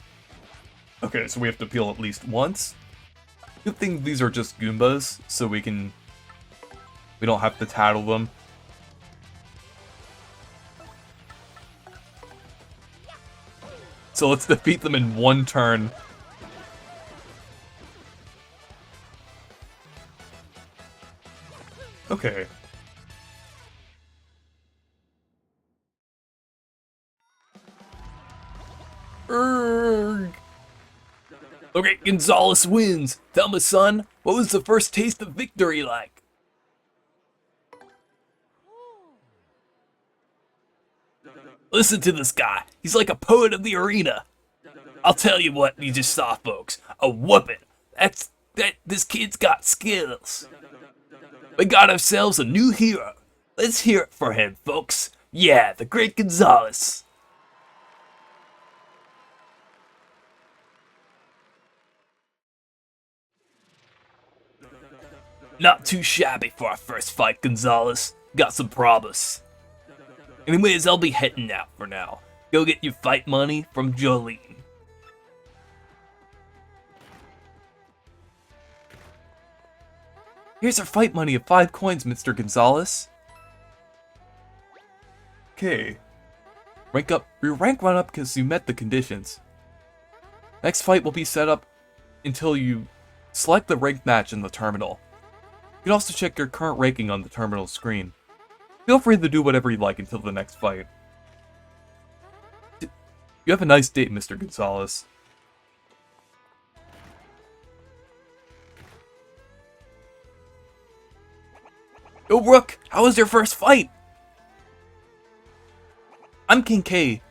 Okay, so we have to peel at least once. Good thing these are just Goombas, so we don't have to tattle them. So let's defeat them in one turn. Okay. Urgh. Okay, Gonzalez wins. Tell me, son, what was the first taste of victory like? Listen to this guy. He's like a poet of the arena. I'll tell you what you just saw, folks. A whooping. This kid's got skills. We got ourselves a new hero. Let's hear it for him, folks. Yeah, the Great Gonzalez. Not too shabby for our first fight, Gonzalez. Got some promise. Anyways, I'll be heading out for now. Go get your fight money from Jolene. Here's our fight money of 5 coins, Mr. Gonzalez. Okay. Your rank run up because you met the conditions. Next fight will be set up until you select the ranked match in the terminal. You can also check your current ranking on the terminal screen. Feel free to do whatever you like until the next fight. You have a nice day, Mr. Gonzalez. Yo, Rook, how was your first fight? I'm King K,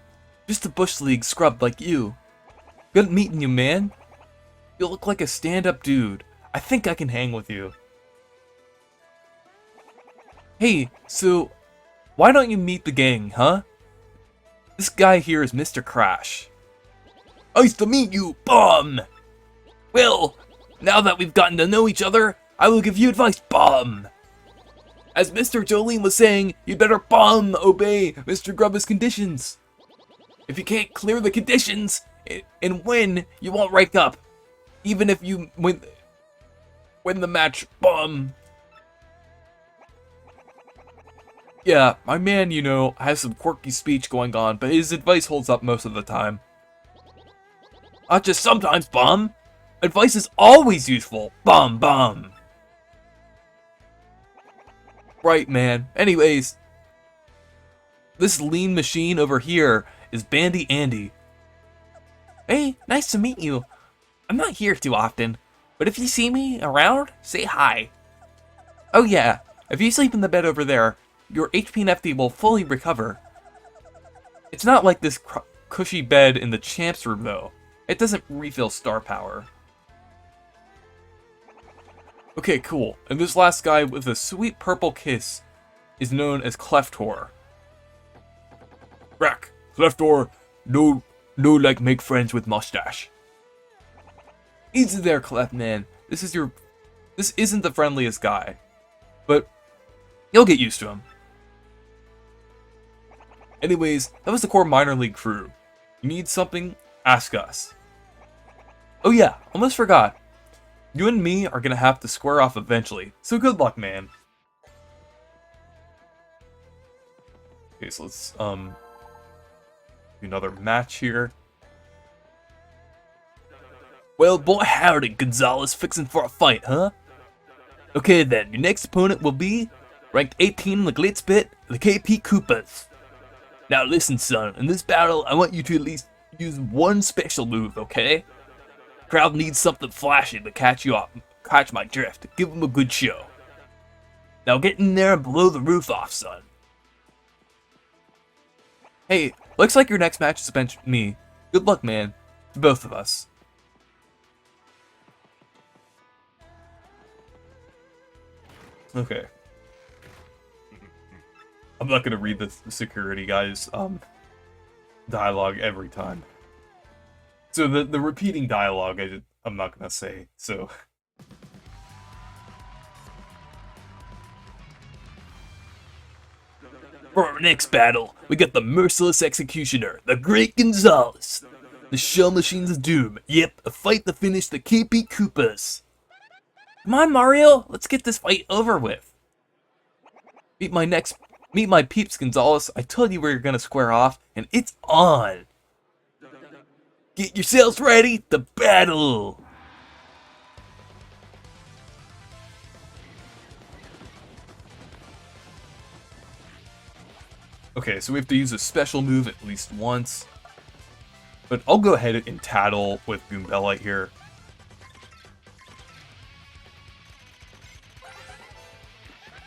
just a Bush League scrub like you. Good meeting you, man. You look like a stand-up dude. I think I can hang with you. Hey, so why don't you meet the gang, huh? This guy here is Mr. Crash. Nice to meet you, bum! Well, now that we've gotten to know each other, I will give you advice, bum! As Mr. Jolene was saying, you'd better obey Mr. Grubba's conditions. If you can't clear the conditions and win, you won't rank up. Even if you win the match, Yeah, my man, you know, has some quirky speech going on, but his advice holds up most of the time. Not just sometimes, bum. Advice is always useful, bum bum. Right, man. Anyways, this lean machine over here is Bandy Andy. Hey, nice to meet you. I'm not here too often, but if you see me around, say hi. Oh yeah, if you sleep in the bed over there, your HP and FD will fully recover. It's not like this cushy bed in the champ's room though. It doesn't refill star power. Okay, cool. And this last guy with a sweet purple kiss is known as Cleftor. Rack, Cleftor, no like make friends with mustache. Easy there, Clef man. This isn't the friendliest guy, but you'll get used to him. Anyways, that was the core minor league crew. You need something? Ask us. Oh yeah, almost forgot. You and me are gonna have to square off eventually, so good luck, man. Okay, so let's do another match here. Well, boy howdy, Gonzalez, fixing for a fight, huh? Okay then, your next opponent will be ranked 18 in the Glitz Pit, the KP Koopas. Now listen, son, in this battle, I want you to at least use one special move, okay? Crowd needs something flashy to catch my drift. Give them a good show. Now get in there and blow the roof off, son. Hey, looks like your next match is against me. Good luck, man. To both of us. Okay. I'm not gonna read the security guys' dialogue every time. So the repeating dialogue I'm not gonna say, so. For our next battle, we got the merciless executioner, the Great Gonzalez. The shell machine's doom. Yep, a fight to finish the KP Koopas. Come on, Mario, let's get this fight over with. Meet my peeps, Gonzalez. I told you we were gonna square off, and it's on. Get yourselves ready to battle. Okay, so we have to use a special move at least once. But I'll go ahead and tattle with Goombella here.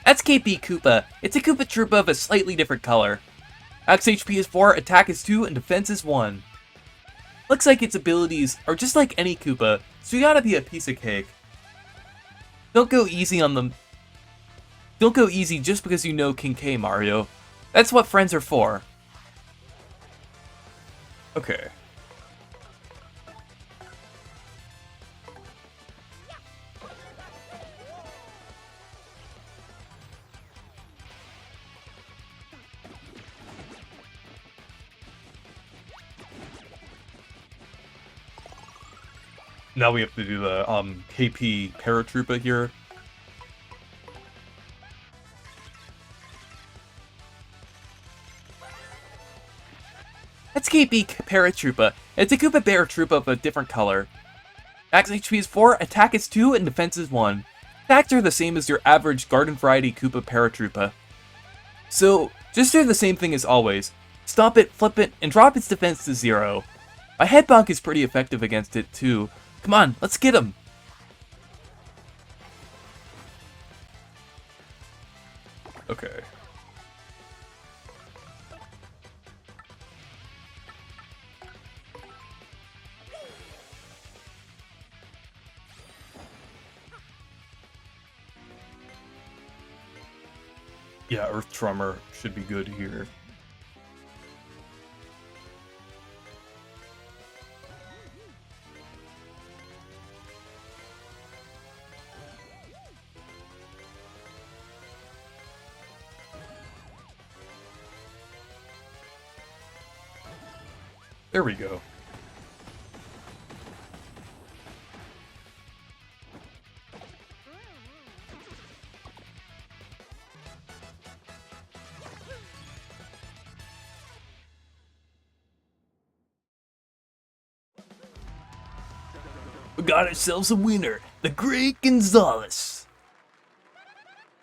That's KP Koopa. It's a Koopa Troopa of a slightly different color. Max HP is 4, attack is 2, and defense is 1. Looks like its abilities are just like any Koopa, so you gotta be a piece of cake. Don't go easy on them. Don't go easy just because you know King K, Mario. That's what friends are for. Okay. Now we have to do the KP Paratroopa here. That's KP Paratroopa. It's a Koopa Paratroopa of a different color. Max HP is 4, attack is 2, and defense is 1. Attacks are the same as your average Garden Variety Koopa Paratroopa. So, just do the same thing as always. Stomp it, flip it, and drop its defense to 0. My head bonk is pretty effective against it too. Come on, let's get him! Okay. Yeah, Earth Tremor should be good here. There we go. We got ourselves a winner, the great Gonzalez.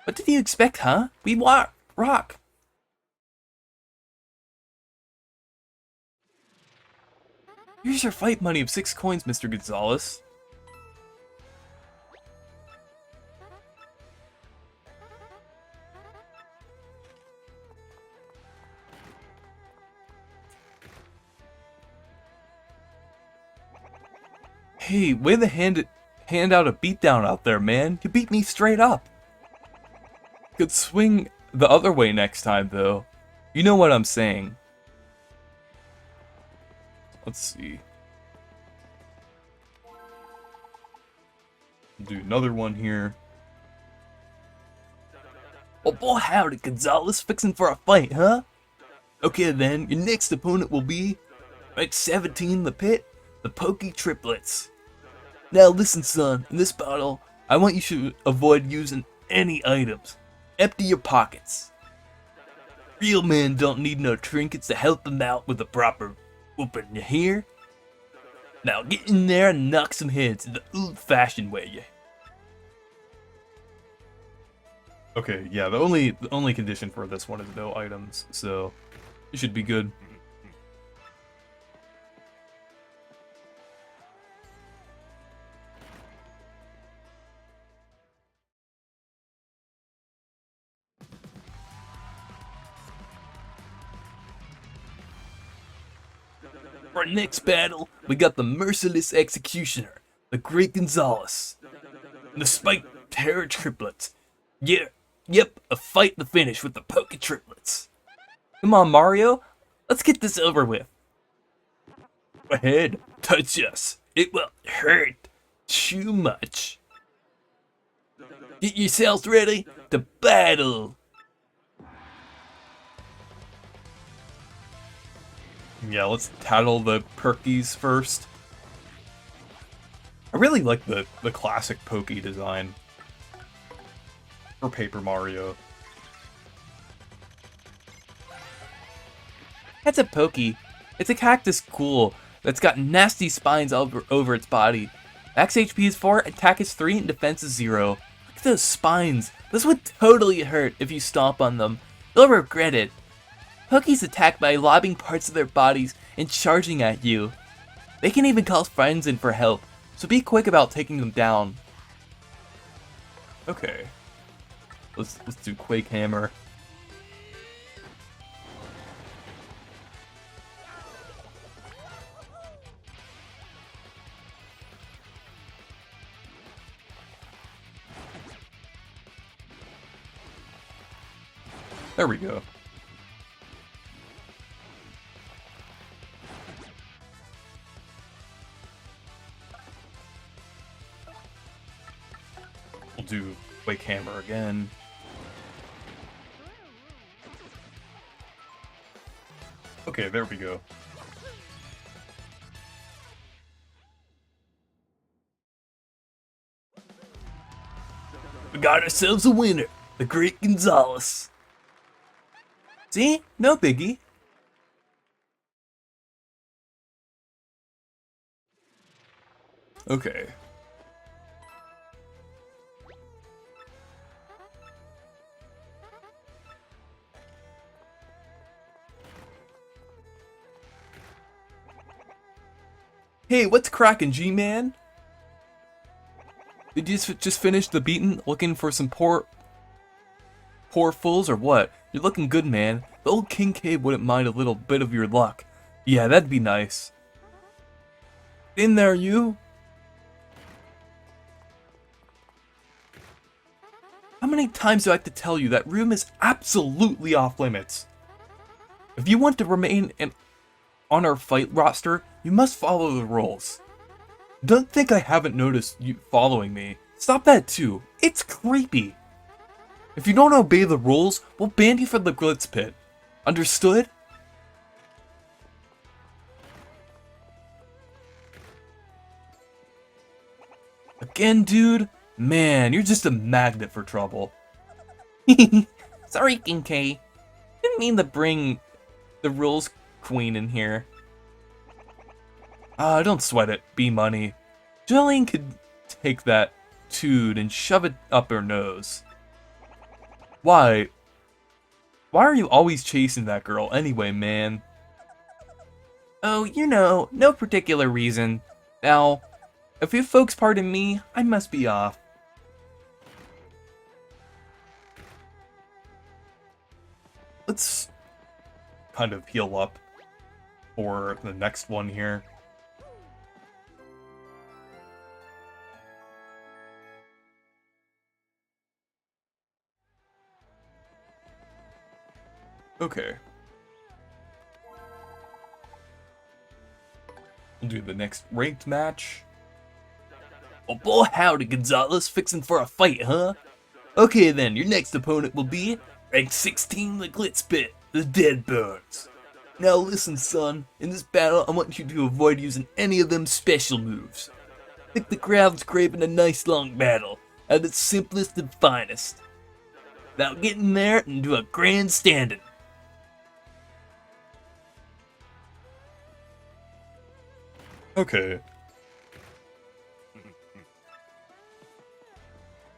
What did you expect, huh? We rock. Here's your fight money of 6 coins, Mr. Gonzalez. Hey, way to hand out a beatdown out there, man. You beat me straight up. Could swing the other way next time, though. You know what I'm saying. Let's see. Do another one here. Well, boy, howdy, Gonzalez, fixing for a fight, huh? Okay then, your next opponent will be, at 17 the pit, the Pokey Triplets. Now listen, son, in this battle, I want you to avoid using any items. Empty your pockets. Real men don't need no trinkets to help them out with a proper whooping, you hear? Now get in there and knock some heads the old-fashioned way, you. Okay, yeah, the only condition for this one is no items, so it should be good. For our next battle, we got the Merciless Executioner, the Great Gonzalez. And the Spiked Terror Triplets. Yeah, yep, a fight to finish with the Poke Triplets. Come on, Mario, let's get this over with. Go ahead, touch us. It will hurt too much. Get yourselves ready to battle. Yeah, let's tattle the perkies first. I really like the classic Pokey design for Paper Mario. That's a Pokey. It's a cactus cool that's got nasty spines over its body. Max HP is 4, attack is 3, and defense is 0. Look at those spines. Those would totally hurt if you stomp on them. You'll regret it. Pokeys attack by lobbing parts of their bodies and charging at you. They can even call friends in for help, so be quick about taking them down. Okay. Let's do Quake Hammer. There we go. We'll do Quake Hammer again. Okay, there we go. We got ourselves a winner, the Great Gonzalez. See? No biggie. Okay. Hey, what's crackin', G-Man? Did you just finish the beaten looking for some poor fools or what? You're looking good, man. The old King Cave wouldn't mind a little bit of your luck. Yeah, that'd be nice. In there, you. How many times do I have to tell you that room is absolutely off limits? If you want to remain on our fight roster, you must follow the rules. Don't think I haven't noticed you following me. Stop that too. It's creepy. If you don't obey the rules, we'll ban you from the Glitz Pit. Understood? Again, dude? Man, you're just a magnet for trouble. Sorry, King K. Didn't mean to bring the rules queen in here. Don't sweat it. Be money. Jillian could take that toad and shove it up her nose. Why? Why are you always chasing that girl anyway, man? Oh, you know, no particular reason. Now, if you folks pardon me, I must be off. Let's kind of heal up for the next one here. Okay. We'll do the next ranked match. Oh boy, howdy, Gonzalez, fixing for a fight, huh? Okay then, your next opponent will be rank 16, the Glitz Pit, the Deadburns. Now listen, son, in this battle, I want you to avoid using any of them special moves. I think the crowd's craving a nice long battle, at its simplest and finest. Now get in there and do a grand standing. Okay.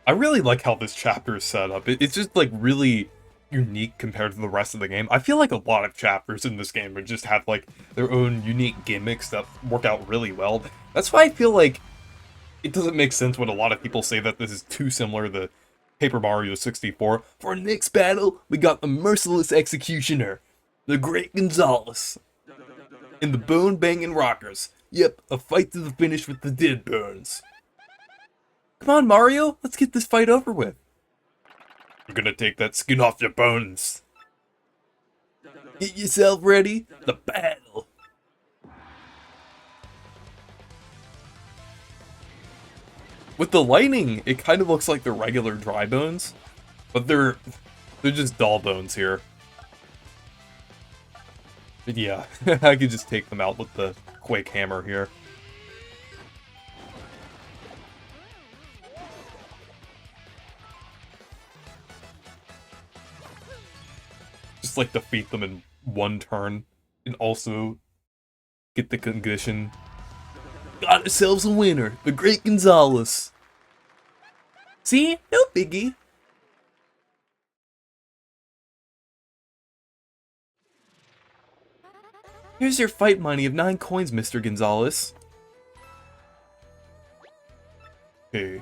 I really like how this chapter is set up. It's just like really unique compared to the rest of the game. I feel like a lot of chapters in this game just have like their own unique gimmicks that work out really well. That's why I feel like it doesn't make sense when a lot of people say that this is too similar to Paper Mario 64. For our next battle, we got the merciless executioner, the Great Gonzalez, and the bone-banging rockers. Yep, a fight to the finish with the Deadburns. Come on, Mario, let's get this fight over with. I'm gonna take that skin off your bones. Get yourself ready, the battle. With the lighting, it kind of looks like the regular dry bones, but they're just dull bones here. But yeah, I could just take them out with the Quake Hammer here. Just like defeat them in one turn, and also get the condition. Got ourselves a winner, the Great Gonzalez. See? No biggie. Here's your fight money of 9 coins, Mr. Gonzalez. Okay.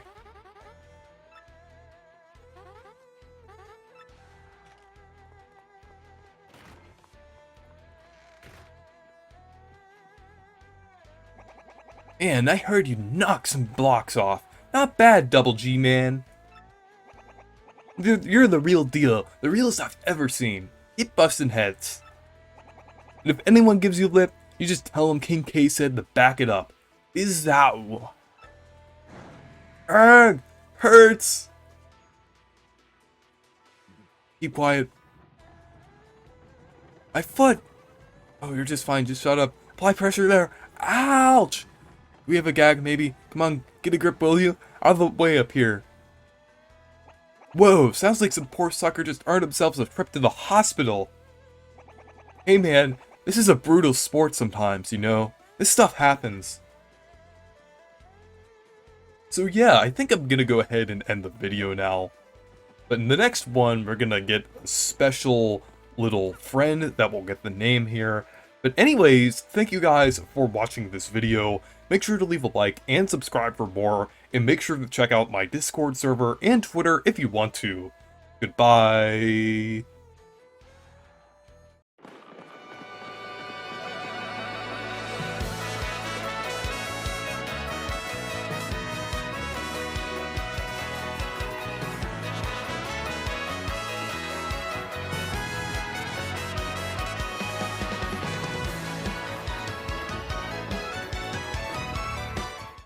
Man, I heard you knock some blocks off. Not bad, Double G, man. You're the real deal. The realest I've ever seen. Keep busting heads. And if anyone gives you lip, you just tell them King K said to back it up. Is that... Arrgh! Hurts! Keep quiet. My foot! Oh, you're just fine. Just shut up. Apply pressure there. Ouch! We have a gag, maybe. Come on, get a grip, will you? Out of the way up here. Whoa, sounds like some poor sucker just earned themselves a trip to the hospital. Hey man, this is a brutal sport sometimes, you know? This stuff happens. So yeah, I think I'm gonna go ahead and end the video now. But in the next one, we're gonna get a special little friend that will get the name here. But anyways, thank you guys for watching this video. Make sure to leave a like and subscribe for more, and make sure to check out my Discord server and Twitter if you want to. Goodbye.